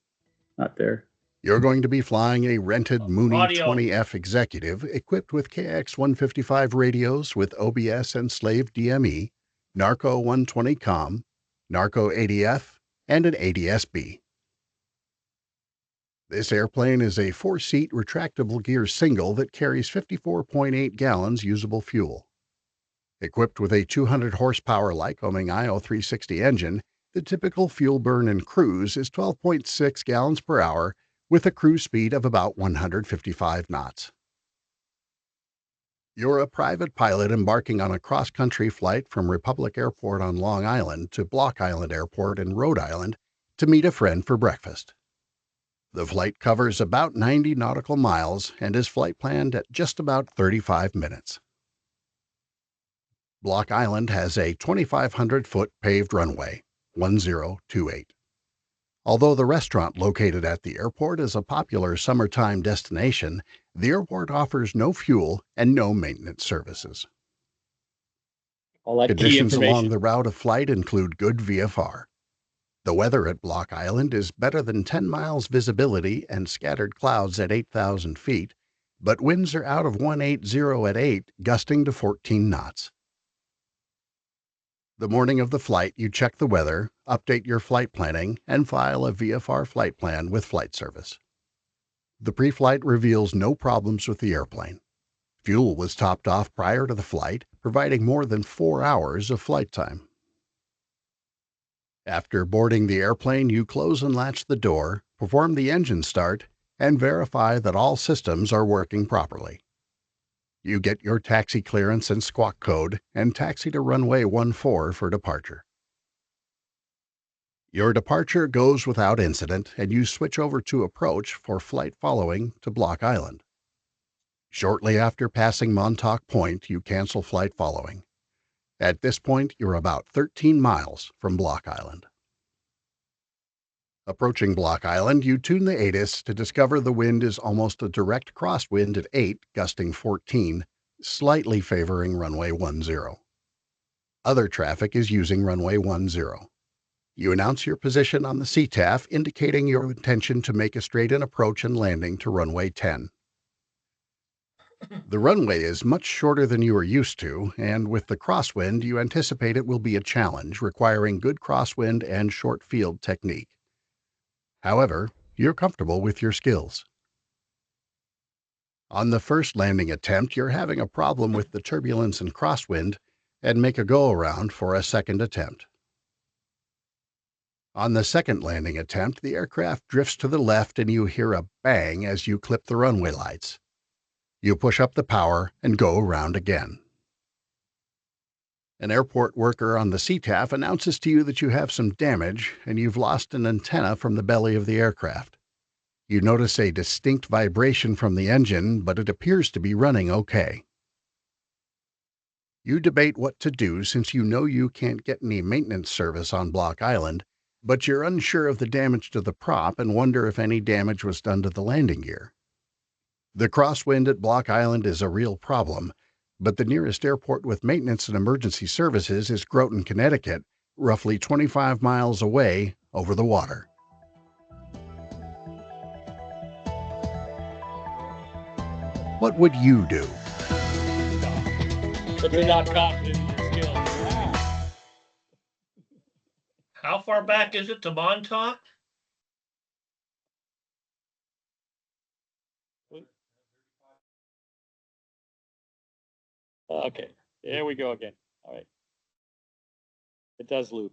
not there. You're going to be flying a rented Mooney Audio. 20F Executive equipped with KX-155 radios with OBS and slave DME, Narco 120 COM, Narco ADF, and an ADS-B. This airplane is a 4-seat retractable gear single that carries 54.8 gallons usable fuel. Equipped with a 200 horsepower Lycoming IO360 engine, the typical fuel burn in cruise is 12.6 gallons per hour with a cruise speed of about 155 knots. You're a private pilot embarking on a cross-country flight from Republic Airport on Long Island to Block Island Airport in Rhode Island to meet a friend for breakfast. The flight covers about 90 nautical miles and is flight planned at just about 35 minutes. Block Island has a 2,500-foot paved runway, 1028. Although the restaurant located at the airport is a popular summertime destination, the airport offers no fuel and no maintenance services. All that key Conditions along information. the route of flight include good VFR. The weather at Block Island is better than 10 miles visibility and scattered clouds at 8,000 feet, but winds are out of 180 at 8, gusting to 14 knots. The morning of the flight, you check the weather, update your flight planning, and file a VFR flight plan with flight service. The pre-flight reveals no problems with the airplane. Fuel was topped off prior to the flight, providing more than 4 hours of flight time. After boarding the airplane, you close and latch the door, perform the engine start, and verify that all systems are working properly. You get your taxi clearance and squawk code and taxi to runway 14 for departure. Your departure goes without incident and you switch over to approach for flight following to Block Island. Shortly after passing Montauk Point, you cancel flight following. At this point, you're about 13 miles from Block Island. Approaching Block Island, you tune the ATIS to discover the wind is almost a direct crosswind at 8, gusting 14, slightly favoring runway 10. Other traffic is using runway 10. You announce your position on the CTAF, indicating your intention to make a straight-in approach and landing to runway 10. The runway is much shorter than you are used to, and with the crosswind, you anticipate it will be a challenge, requiring good crosswind and short field technique. However, you're comfortable with your skills. On the first landing attempt, you're having a problem with the turbulence and crosswind, and make a go-around for a second attempt. On the second landing attempt, the aircraft drifts to the left and you hear a bang as you clip the runway lights. You push up the power and go around again. An airport worker on the CTAF announces to you that you have some damage and you've lost an antenna from the belly of the aircraft. You notice a distinct vibration from the engine, but it appears to be running okay. You debate what to do since you know you can't get any maintenance service on Block Island, but you're unsure of the damage to the prop and wonder if any damage was done to the landing gear. The crosswind at Block Island is a real problem, but the nearest airport with maintenance and emergency services is Groton, Connecticut, roughly 25 miles away over the water. What would you do? But you're not confident in your skills. How far back is it to Montauk? Okay, there we go again. All right. It does loop.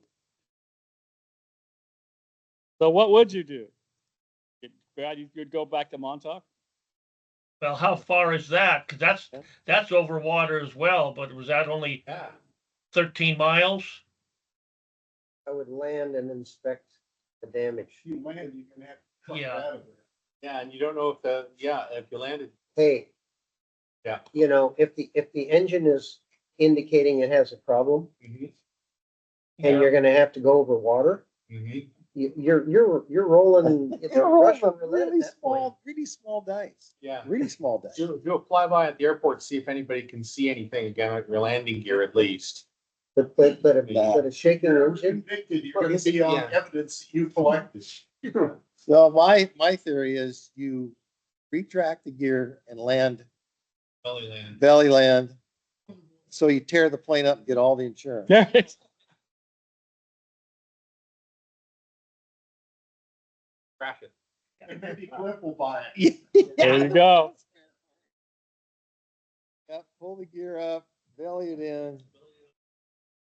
So what would you do? Brad, you'd go back to Montauk? Well, how far is that? Because that's over water as well, but was that only 13 miles? I would land and inspect the damage. You land, you can have to truck it Yeah. out of there. Yeah, and you don't know if you landed. Hey. Yeah. You know, if the engine is indicating it has a problem and you're gonna have to go over water, you're rolling. It's a Russian roulette at that point. really small dice. Yeah. Really small dice. Do a flyby at the airport, see if anybody can see anything again at your landing gear at least. But a shaking engine, Convicted, you're gonna see on evidence you collected. So my theory is you retract the gear and land belly land. So you tear the plane up and get all the insurance. Yeah. Crash it. And maybe Cliff will buy it. There you go. Yep, pull the gear up, belly it in.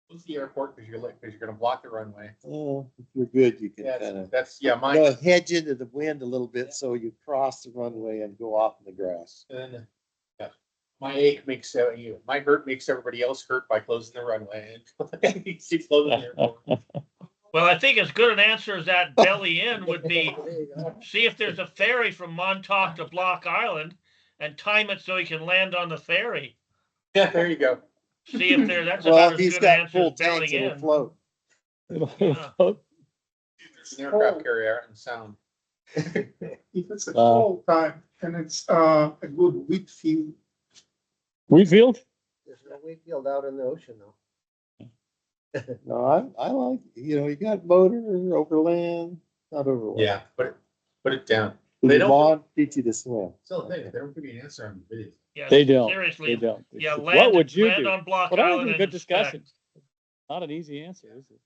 Close the airport because you're gonna block the runway. Oh, if you're good, you can Yeah, kind of that's mine. go hedge into the wind a little bit so you cross the runway and go off in the grass. And yeah, my ache makes my hurt makes everybody else hurt by closing the runway and keep closing the airport. Well, I think as good an answer as that belly in would be see if there's a ferry from Montauk to Block Island and time it so he can land on the ferry. Yeah, there you go. See if that's Well, about if as he's good an got answer full as belly tanks, it'll in. float. It's an aircraft carrier and sound. If it's a cold time and it's a good wheat field, Wheatfield? there's no wheat field out in the ocean though. No, I like, you got motor overland, not overland. Yeah, put it down. They They don't- don't teach you to swim. Still, they don't give you an answer on the video. Yes, They don't. Seriously. They don't. Yeah, What land, would you land do? on Block But I Island think and good discussion. inspect. Not an easy answer, is it?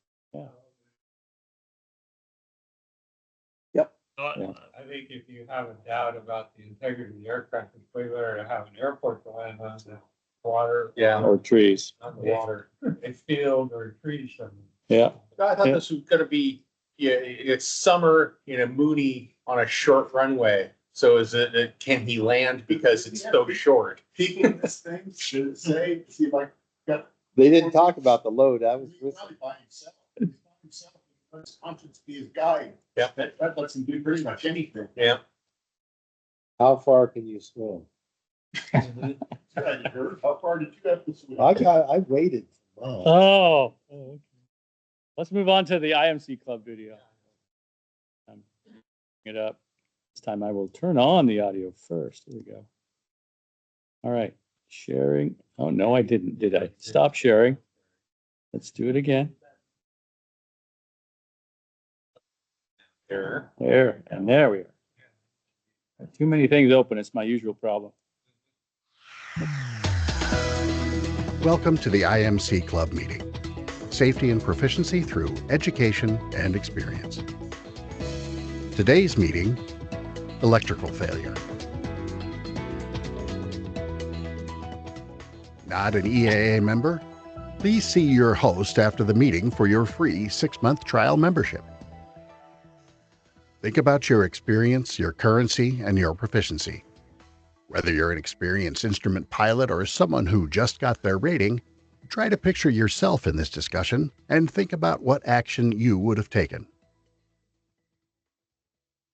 Yeah. Uh, I think if you have a doubt about the integrity of the aircraft, it's way better to have an airport to land on the water. Yeah. Or trees. On the water, a field or trees somewhere. Yeah. I thought this was gonna be, it's summer in a Mooney on a short runway. So can he land because it's so short? peeking this thing, should it say, see if I got. They didn't talk about the load. I was with Probably by himself. He's by himself. He lets conscience be his guide. Yeah. That lets him do pretty much anything. Yeah. how far can you swim? How far did you have to swim? I waited. Wow. Oh. Okay. Let's move on to the IMC Club video. it up. This time I will turn on the audio first. Here we go. All right, sharing. Oh, no, I didn't, did I? Stop sharing. Let's do it again. There, and there we are. Too many things open. It's my usual problem. Welcome to the IMC Club meeting. Safety and proficiency through education and experience. Today's meeting, electrical failure. Not an EAA member? Please see your host after the meeting for your free 6-month trial membership. Think about your experience, your currency, and your proficiency. Whether you're an experienced instrument pilot or someone who just got their rating, try to picture yourself in this discussion and think about what action you would have taken.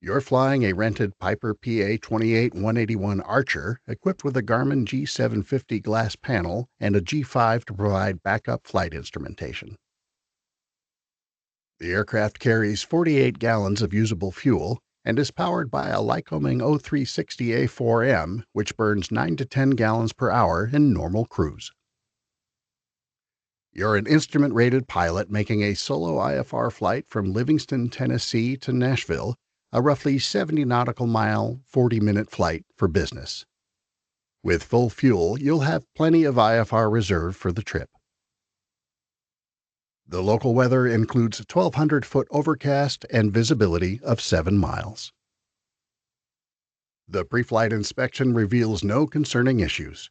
You're flying a rented Piper PA-28-181 Archer equipped with a Garmin G750 glass panel and a G5 to provide backup flight instrumentation. The aircraft carries 48 gallons of usable fuel and is powered by a Lycoming O360A4M, which burns 9 to 10 gallons per hour in normal cruise. You're an instrument-rated pilot making a solo IFR flight from Livingston, Tennessee to Nashville, a roughly 70 nautical mile, 40-minute flight for business. With full fuel, you'll have plenty of IFR reserved for the trip. The local weather includes 1,200-foot overcast and visibility of 7 miles. The pre-flight inspection reveals no concerning issues.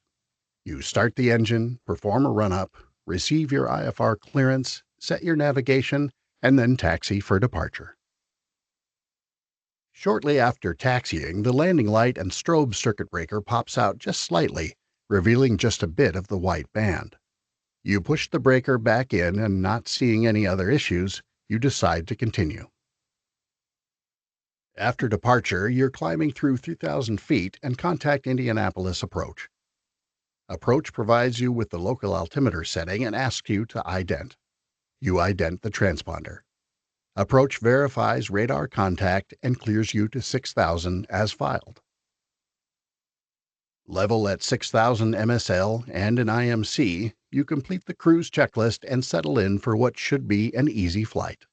You start the engine, perform a run-up, receive your IFR clearance, set your navigation, and then taxi for departure. Shortly after taxiing, the landing light and strobe circuit breaker pops out just slightly, revealing just a bit of the white band. You push the breaker back in and not seeing any other issues, you decide to continue. After departure, you're climbing through 3,000 feet and contact Indianapolis Approach. Approach provides you with the local altimeter setting and asks you to ident. You ident the transponder. Approach verifies radar contact and clears you to 6,000 as filed. Level at 6,000 MSL and an IMC, you complete the cruise checklist and settle in for what should be an easy flight.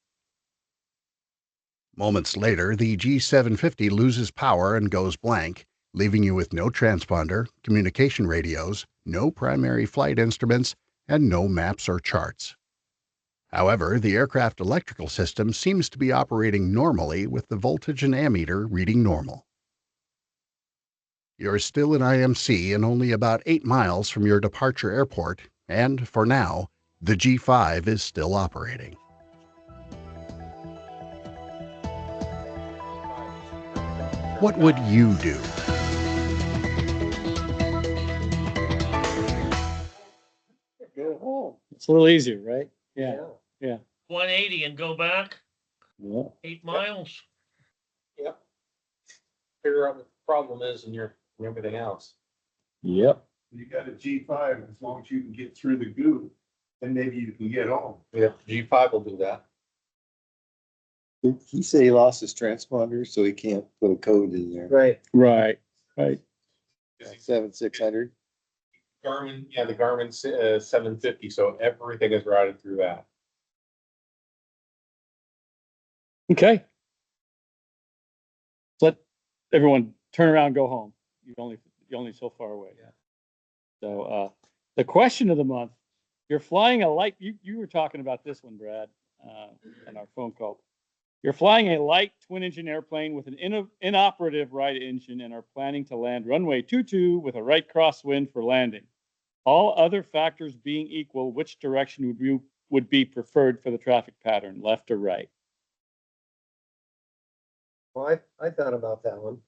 Moments later, the G750 loses power and goes blank, leaving you with no transponder, communication radios, no primary flight instruments, and no maps or charts. However, the aircraft electrical system seems to be operating normally with the voltage and ammeter reading normal. You're still in IMC and only about 8 miles from your departure airport, and for now, the G5 is still operating. What would you do? Go home. It's a little easier, right? Yeah. 180 and go back Yeah. 8 miles. Figure out what the problem is and everything else. Yep. You got a G5, as long as you can get through the goo, then maybe you can get home. Yeah, G5 will do that. Did he say he lost his transponder, so he can't put a code in there? Right. Right. 7600. Garmin, yeah, the Garmin 750, so everything is routed through that. Okay. Let everyone turn around and go home. You're only so far away. Yeah. So the question of the month, you're flying a light, you were talking about this one, Brad, on our phone call. You're flying a light twin-engine airplane with an inoperative right engine and are planning to land runway 22 with a right crosswind for landing. All other factors being equal, which direction would be preferred for the traffic pattern, left or right? Well, I thought about that one.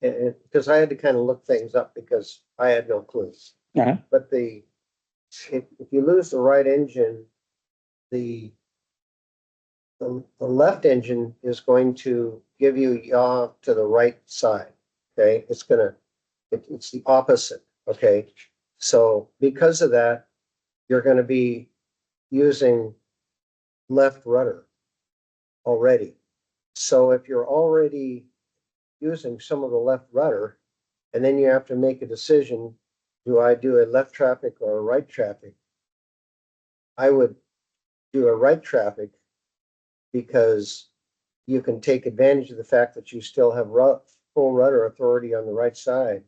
Because I had to kind of look things up because I had no clue. Uh-huh. But if you lose the right engine, the left engine is going to give you yaw to the right side. Okay, it's the opposite. Okay, so because of that, you're going to be using left rudder already. So if you're already using some of the left rudder, and then you have to make a decision, do I do a left traffic or a right traffic? I would do a right traffic because you can take advantage of the fact that you still have full rudder authority on the right side,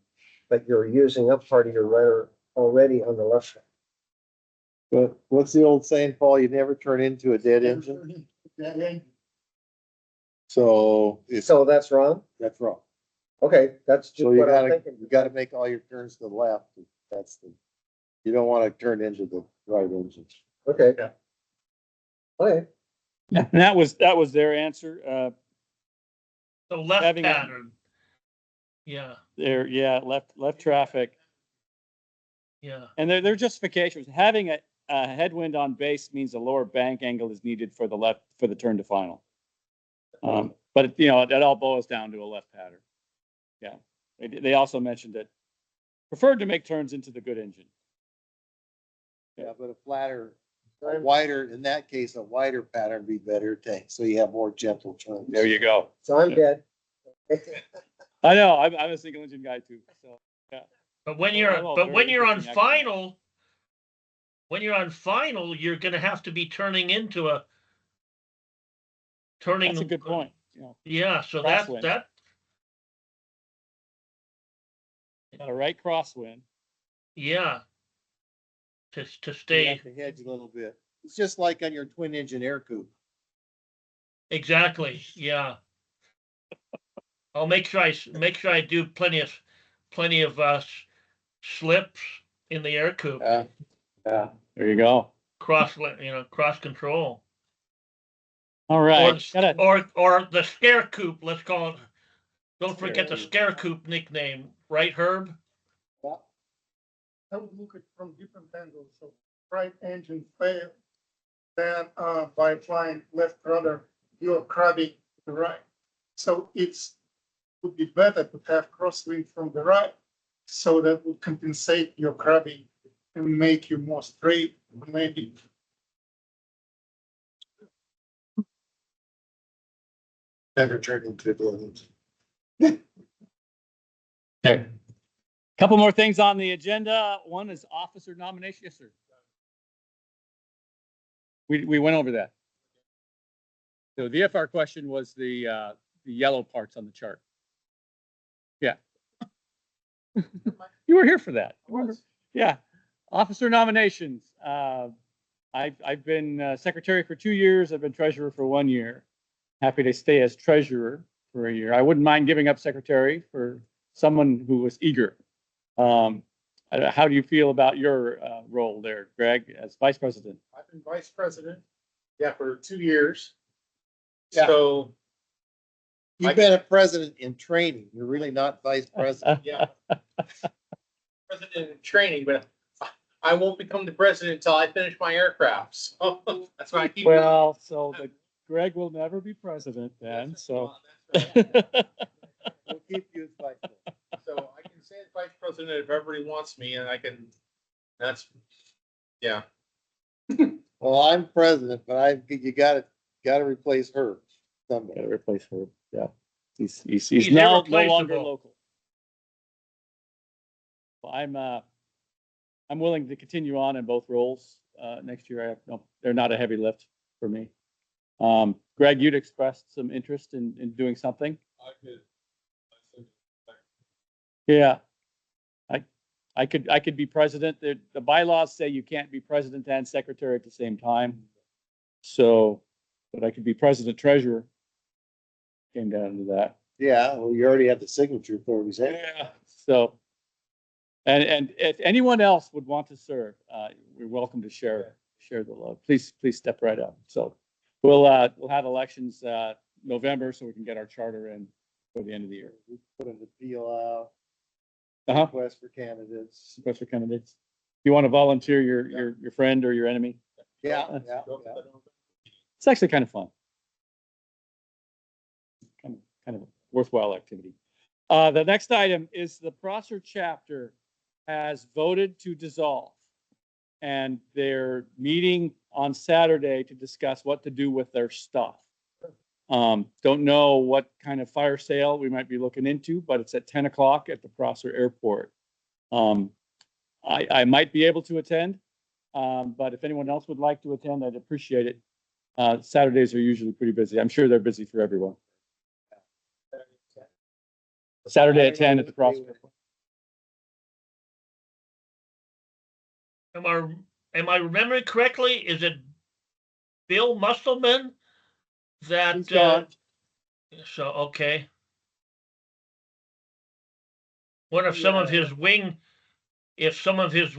but you're using up part of your rudder already on the left side. But what's the old saying, Paul? You never turn into a dead engine. So it's, So that's wrong? that's wrong. Okay, that's just So you what I'm gotta, thinking. you gotta make all your turns to the left. That's the, you don't wanna turn into the right engine. Okay. Yeah. Okay, And that was their answer. So left Having a- pattern. Yeah, Left traffic. yeah. And their justification was having a headwind on base means a lower bank angle is needed for the turn to final. But you know, it all boils down to a left pattern. Yeah. They also mentioned that preferred to make turns into the good engine. Yeah, but a flatter, a wider, in that case, a wider pattern would be better tank, so you have more gentle turns. There you go. so I'm dead. I know, I'm a single engine guy too, so. But when Well, very you're on interesting accident. final, you're gonna have to be turning into a turning. That's a good point. You know, Yeah, so Crosswind. that got a right crosswind. yeah. To You stay have to hedge a little bit. It's just like on your twin engine air coupe. exactly. Yeah. I'll make sure I do plenty of slips in the air coupe. Yeah. There you go. Cross control. All right. Or the scare coop, let's call it. Don't forget the scare coop nickname, right, Herb? I would look at it from different angles. So right engine fail, then by applying left rudder, you're crabbing to the right. So would be better to have crosswind from the right, so that would compensate your crabbing and make you more straight, maybe. Never turned into a dead engine. Okay. Couple more things on the agenda. One is officer nomination. Yes, sir. We went over that. So the FR question was the yellow parts on the chart. Yeah. You were here for that. Remember? Yeah. Officer nominations. I've been secretary for 2 years. I've been treasurer for 1 year. Happy to stay as treasurer for a year. I wouldn't mind giving up secretary for someone who was eager. How do you feel about your role there, Greg, as vice president? I've been vice president, for 2 years. Yeah. So, You've been a president in training. You're really not vice president. yeah. President in training, but I won't become the president until I finish my aircraft. So that's why I keep. Well, so Greg will never be president then, so. We'll keep you as vice president. So I can say as vice president if everybody wants me, and I can, yeah. Well, I'm president, but you gotta replace her someday. Gotta replace her, yeah. He's He's no longer irreplaceable. local. Well, I'm willing to continue on in both roles next year. They're not a heavy lift for me. Greg, you'd expressed some interest in doing something. Yeah, I could be president. The bylaws say you can't be president and secretary at the same time. So, but I could be president treasurer. Came down to that. Yeah, well, you already have the signature authorities. Yeah. So, and if anyone else would want to serve, we're welcome to share the load. Please step right up. So, we'll have elections November, so we can get our charter in for the end of the year. We put an appeal out, Uh-huh. request for candidates. Request for candidates. You want to volunteer your friend or your enemy? Yeah. It's actually kind of fun. Kind of a worthwhile activity. The next item is the Prosser chapter has voted to dissolve. And they're meeting on Saturday to discuss what to do with their stuff. Don't know what kind of fire sale we might be looking into, but it's at 10 o'clock at the Prosser Airport. I might be able to attend, but if anyone else would like to attend, I'd appreciate it. Saturdays are usually pretty busy. I'm sure they're busy for everyone. Saturday at 10 at the Prosser Airport. Am I remembering correctly? Is it Bill Musselman that, He's gone. so, okay. What if some of his if some of his,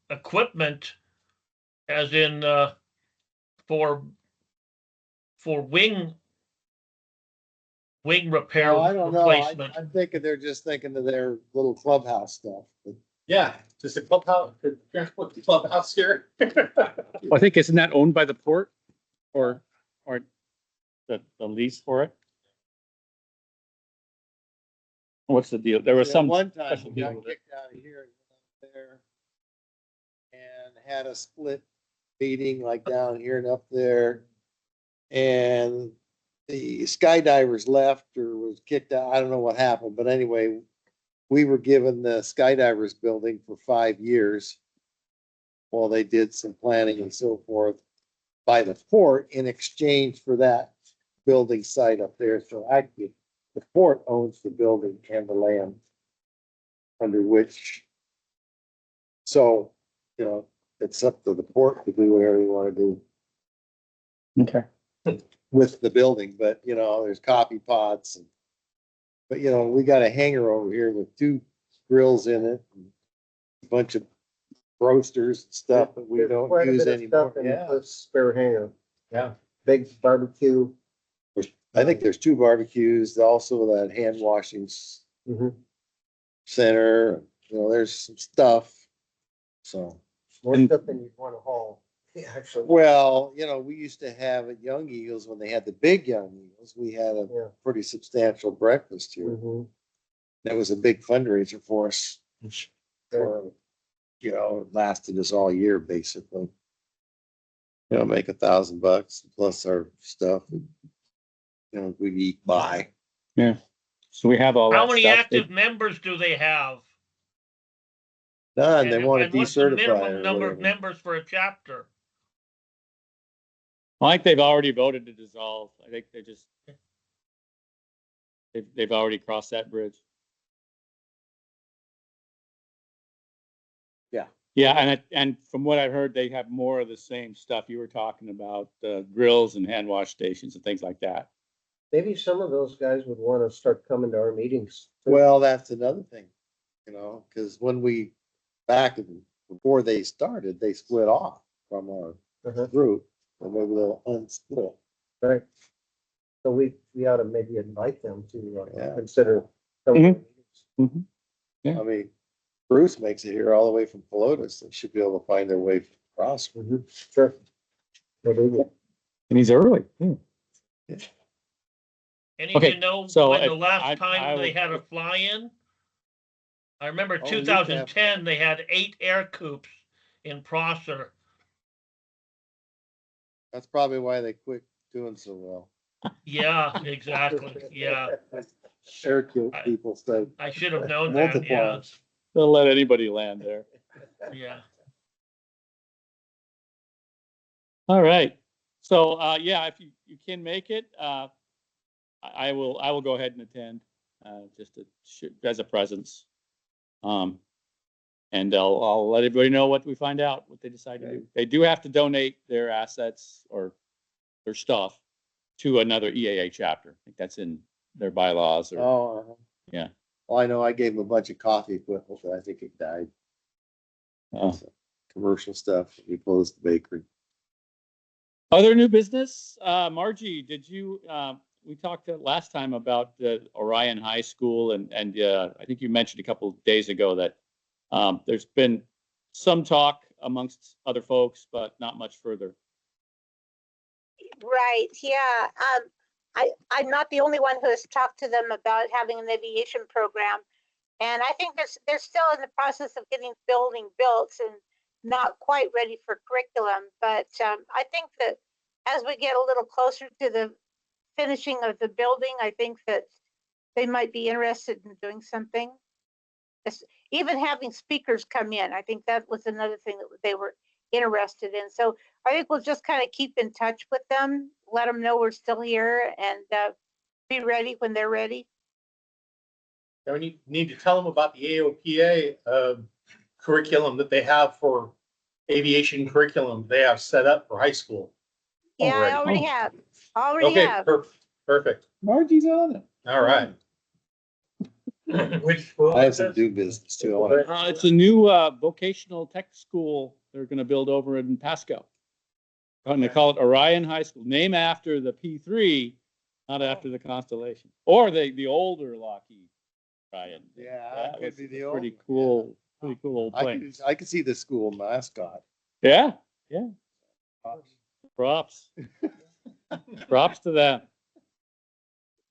equipment, as in, for wing repair Oh, I don't know. replacement? I'm thinking they're just thinking of their little clubhouse stuff. But Yeah, just a clubhouse, to transport the clubhouse here. Well, I think, isn't that owned by the port or the lease for it? What's the deal? There was some. one time special we deal got with it. kicked out of here and went up there and had a split meeting like down here and up there. And the skydivers left or was kicked out. I don't know what happened, but anyway, we were given the skydivers building for 5 years while they did some planning and so forth by the port in exchange for that building site up there. So actually, the port owns the building and the land under which, so, you know, it's up to the port to do whatever you want to do Okay. with the building, but you know, there's coffee pots and, but you know, we got a hangar over here with 2 grills in it, and a bunch of roasters and stuff that we don't Quite a use bit of anymore. stuff in Yeah, the spare hangar. Yeah. Big barbecue. I think there's 2 barbecues, also that hand washing Mhm. center, you know, there's some stuff. So, More And- stuff than you'd want to haul. Yeah, actually. well, you know, we used to have at Young Eagles, when they had the big Young Eagles, we had a Yeah. pretty substantial breakfast here. Mhm. That was a big fundraiser for us. For, you know, it lasted us all year, basically. You know, make $1,000 plus our stuff. You know, we eat by. Yeah. So we have all that How many stuff. active members do they have? None, they want to And what's the decertify minimum or number of whatever. members for a chapter? I think they've already voted to dissolve. I think they just, they've already crossed that bridge. Yeah. Yeah, and from what I've heard, they have more of the same stuff you were talking about, grills and hand wash stations and things like that. Maybe some of those guys would want to start coming to our meetings. Well, that's another thing, you know, because when we, before they started, they split off from our Uh-huh. group, and maybe they'll unsplit. Right. So we ought to maybe invite them to Yeah. consider. coming to our meetings. Yeah. I mean, Bruce makes it here all the way from Pelotas, they should be able to find their way across. Sure. Maybe. And he's early. Any of Okay, you know so when the I last time they would- had a fly-in? I remember Oh, we used to have- 2010, they had 8 air coops in Prosser. That's probably why they quit doing so well. Yeah, exactly. Yeah, Air kill I- people say. I should have known that. Yeah, Multiply. They'll let anybody land there. yeah. All right. So, yeah, if you can make it, I will go ahead and attend, just as a presence. And I'll let everybody know what we find out, what they decide to do. They do have to donate their assets or their stuff to another EAA chapter. I think that's in their bylaws or, Oh. Yeah. Well, I know I gave him a bunch of coffee equipment, but I think it died. Commercial stuff, we closed the bakery. other new business. Margie, did you, we talked last time about the Orion High School and I think you mentioned a couple of days ago that there's been some talk amongst other folks, but not much further. Right, yeah. I'm not the only one who has talked to them about having an aviation program. And I think they're still in the process of getting building built and not quite ready for curriculum. But I think that as we get a little closer to the finishing of the building, I think that they might be interested in doing something. Even having speakers come in, I think that was another thing that they were interested in. So I think we'll just kind of keep in touch with them, let them know we're still here, and be ready when they're ready. And we need to tell them about the AOPA curriculum that they have for aviation curriculum they have set up for high school. Yeah, I already have. Already Okay, have. perfect. Margie's on it. All right. Which school I have is some this? do business too. I wanna- It's a new vocational tech school they're going to build over in Pasco. And they call it Orion High School, named after the P3, not after the constellation, or the older Lockheed Orion. Yeah, That it could was be the a old. pretty cool old plane. I could see the school mascot. Yeah, yeah. Props. Props to them.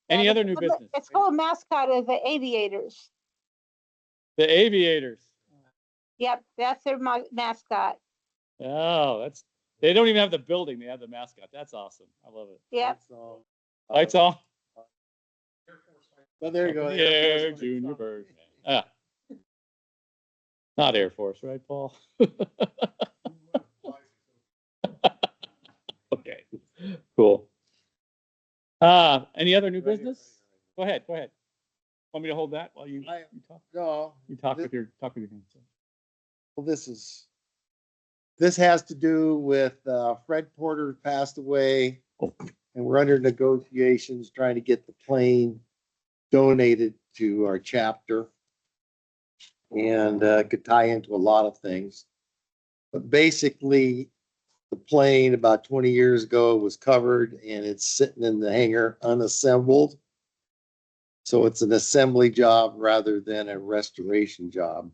Any Yeah, other new business? The school mascot is the aviators. The aviators. Yep, that's their mascot. Oh, they don't even have the building. They have the mascot. That's awesome. I love it. Yep. So, Lights off. but there you go. Yeah, Junior Bird. Ah. Not Air Force, right, Paul? Okay, cool. Any other new business? Go ahead. Want me to hold that while you talk? No, You talk with your hands. well, this has to do with Fred Porter passed away, and we're under negotiations trying to get the plane donated to our chapter, and could tie into a lot of things. But basically, the plane about 20 years ago was covered, and it's sitting in the hangar unassembled. So it's an assembly job rather than a restoration job.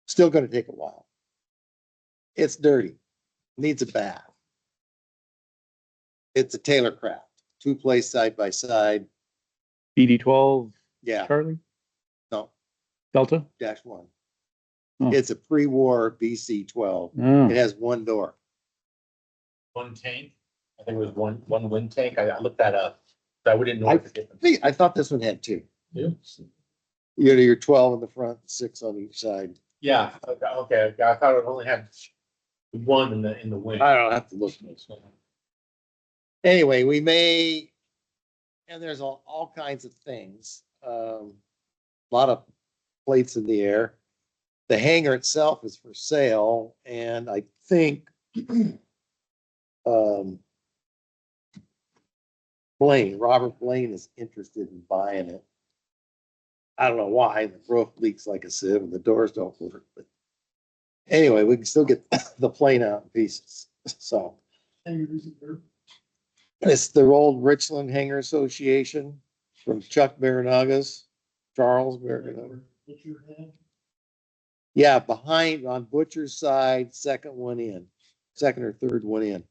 Still going to take a while. It's dirty, needs a bath. It's a Taylor craft, two place side by side. BD-12, Yeah, Charlie, no, Delta. -1. Oh. It's a pre-war BC-12. Oh. It has one door. One tank. I think it was one wind tank. I looked that up. I wouldn't know what the difference. I thought this one had two. Yeah. You know, you're 12 in the front, 6 on each side. Yeah. Okay. I thought it only had one in the wing. I don't have to look. Anyway, we may, and there's all kinds of things. A lot of plates in the air. The hangar itself is for sale, and I think Robert Blaine is interested in buying it. I don't know why. The roof leaks like a sieve and the doors don't work, but anyway, we can still get the plane out in pieces. So it's the old Richland Hangar Association from Chuck Baranaga's, Charles Baranaga. Yeah, behind on Butcher's side, second or third one in.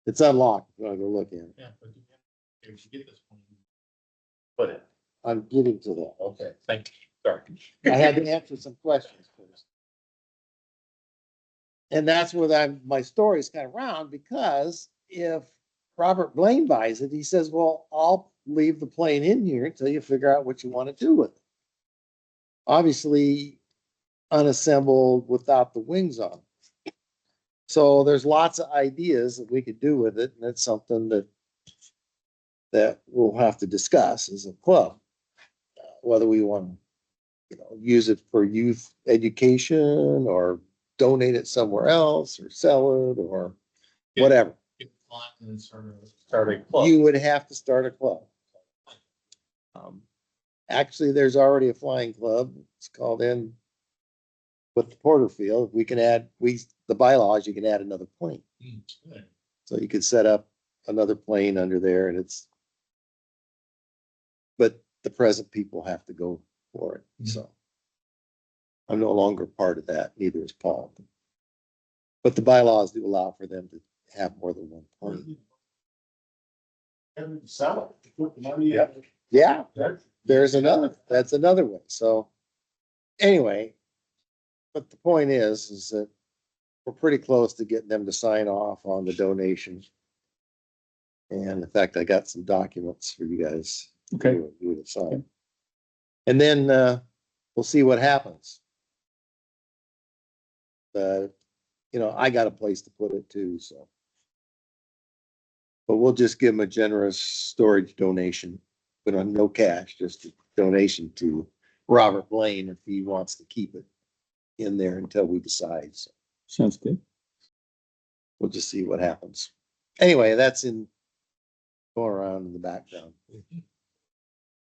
It's unlocked. I'm gonna go look in. Yeah. But you should get this one. Put it. I'm getting to that. Okay. Thank you. Sorry. I had to answer some questions first. And that's where my story is kind of round, because if Robert Blaine buys it, he says, well, I'll leave the plane in here until you figure out what you want to do with it. Obviously, unassembled without the wings on. So there's lots of ideas that we could do with it, and it's something that we'll have to discuss as a club, whether we want to, use it for youth education or donate it somewhere else or sell it or whatever. And start a club. You would have to start a club. Actually, there's already a flying club. It's called in with the Porterfield. We can add, the bylaws, you can add another plane. So you could set up another plane under there, and but the present people have to go for it. So I'm no longer part of that, neither is Paul. But the bylaws do allow for them to have more than one plane. And sell it. Put the money in. Yeah, that's another way. So anyway, but the point is that we're pretty close to getting them to sign off on the donation. And in fact, I got some documents for you guys. Okay. You to sign. And then, we'll see what happens. I got a place to put it too, so. But we'll just give them a generous storage donation, but on no cash, just a donation to Robert Blaine if he wants to keep it in there until we decide. So Sounds good. we'll just see what happens. Anyway, that's going around in the background.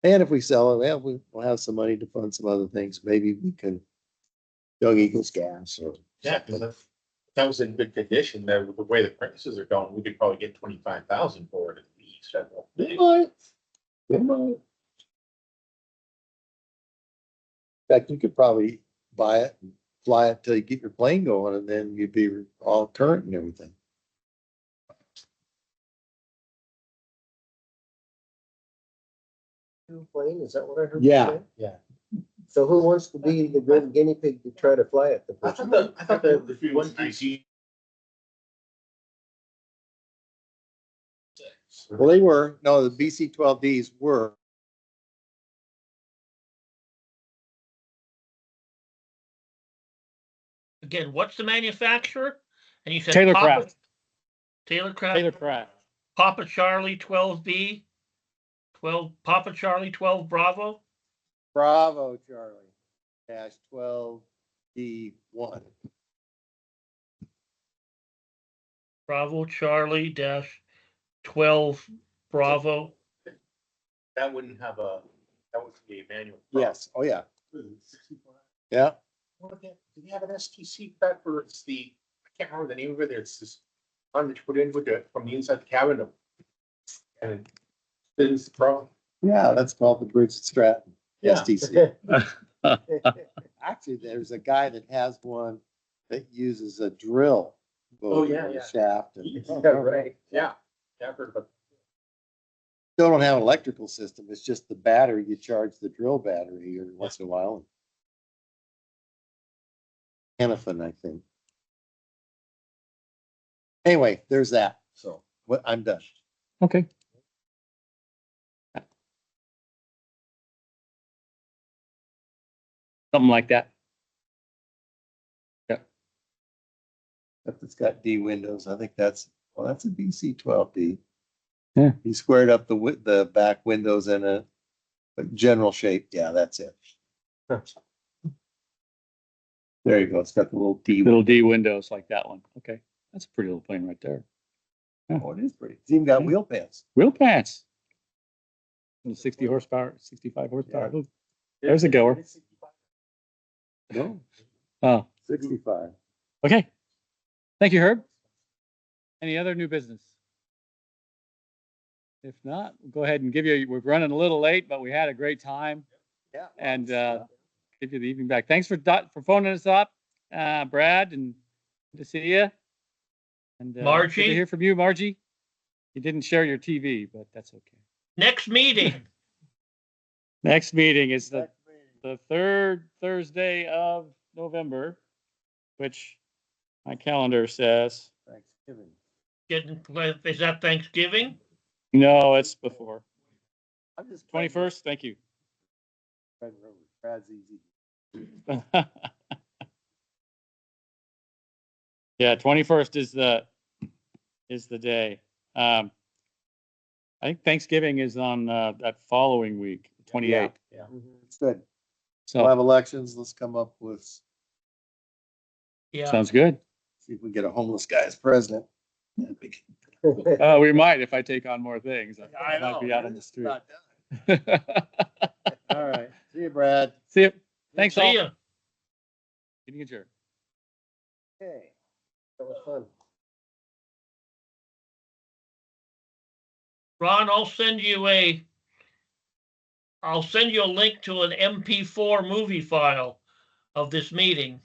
And if we sell it, well, we'll have some money to fund some other things. Maybe we can Young Eagles gas or. Yeah, because that was in good condition, the way the prices are going, we could probably get 25,000 for it at least. I don't They think. might. They might. In fact, you could probably buy it and fly it till you get your plane going, and then you'd be all current and everything. Plane, is that what I heard? you Yeah. say? Yeah. So who wants to be the good guinea pig to try to fly it? I thought the one nice. Well, they were, no, the BC-12Ds were. Again, what's the manufacturer? And you said Taylor Papa- Craft. Taylor Craft. Taylor Craft. Papa Charlie 12B. 12 Papa Charlie 12 Bravo. Bravo, Charlie. -12D1. Bravo Charlie dash 12 Bravo. That would be a manual. Yes, oh, yeah. Yeah. Do you have an STC back for it's I can't remember the name of it. It's this one that you put in from the inside the cabin and it spins the pro. Yeah, that's called the Bridge Stratton, Yeah. STC. Actually, there's a guy that has one that uses a drill. Oh, boat yeah, or yeah. Shaft. And Yeah, right. Yeah. Yeah, I've heard about Still don't have an electrical system. It's just the battery. You charge the drill battery every once in a while. Hennepin, I think. Anyway, there's that. So I'm done. Okay. Something like that. It's got D windows. I think that's a BC-12D. Yeah. He squared up the back windows in a general shape. Yeah, that's it. There you go. It's got the little D. Little D windows like that one. Okay. That's a pretty little plane right there. Oh, it is pretty. It's even got wheel pants. Wheel pants. 60 horsepower, 65 horsepower. Look, there's a goer. No, Oh, 65. okay. Thank you, Herb. Any other new business? If not, we'll go ahead and we're running a little late, but we had a great time Yeah. and give you the evening back. Thanks for phoning us up, Brad, and good to see you. And Margie? good to hear from you, Margie. You didn't share your TV, but that's okay. Next meeting. Next meeting is the third Thursday of November, which my calendar says. Thanksgiving. Is that Thanksgiving? No, it's before. I'm just 21st. Thank you. Brad's easy. Yeah, 21st is the day. I think Thanksgiving is on that following week, 28th. Yeah. It's good. So We'll have elections. Let's come up with, Yeah. sounds good. see if we get a homeless guy as president. We might if I take on more things. I might be out on the street. Not done. All right. See you, Brad. See you. Thanks all. See ya. Meeting adjourned. Okay. That was fun. Ron, I'll send you a link to an MP4 movie file of this meeting.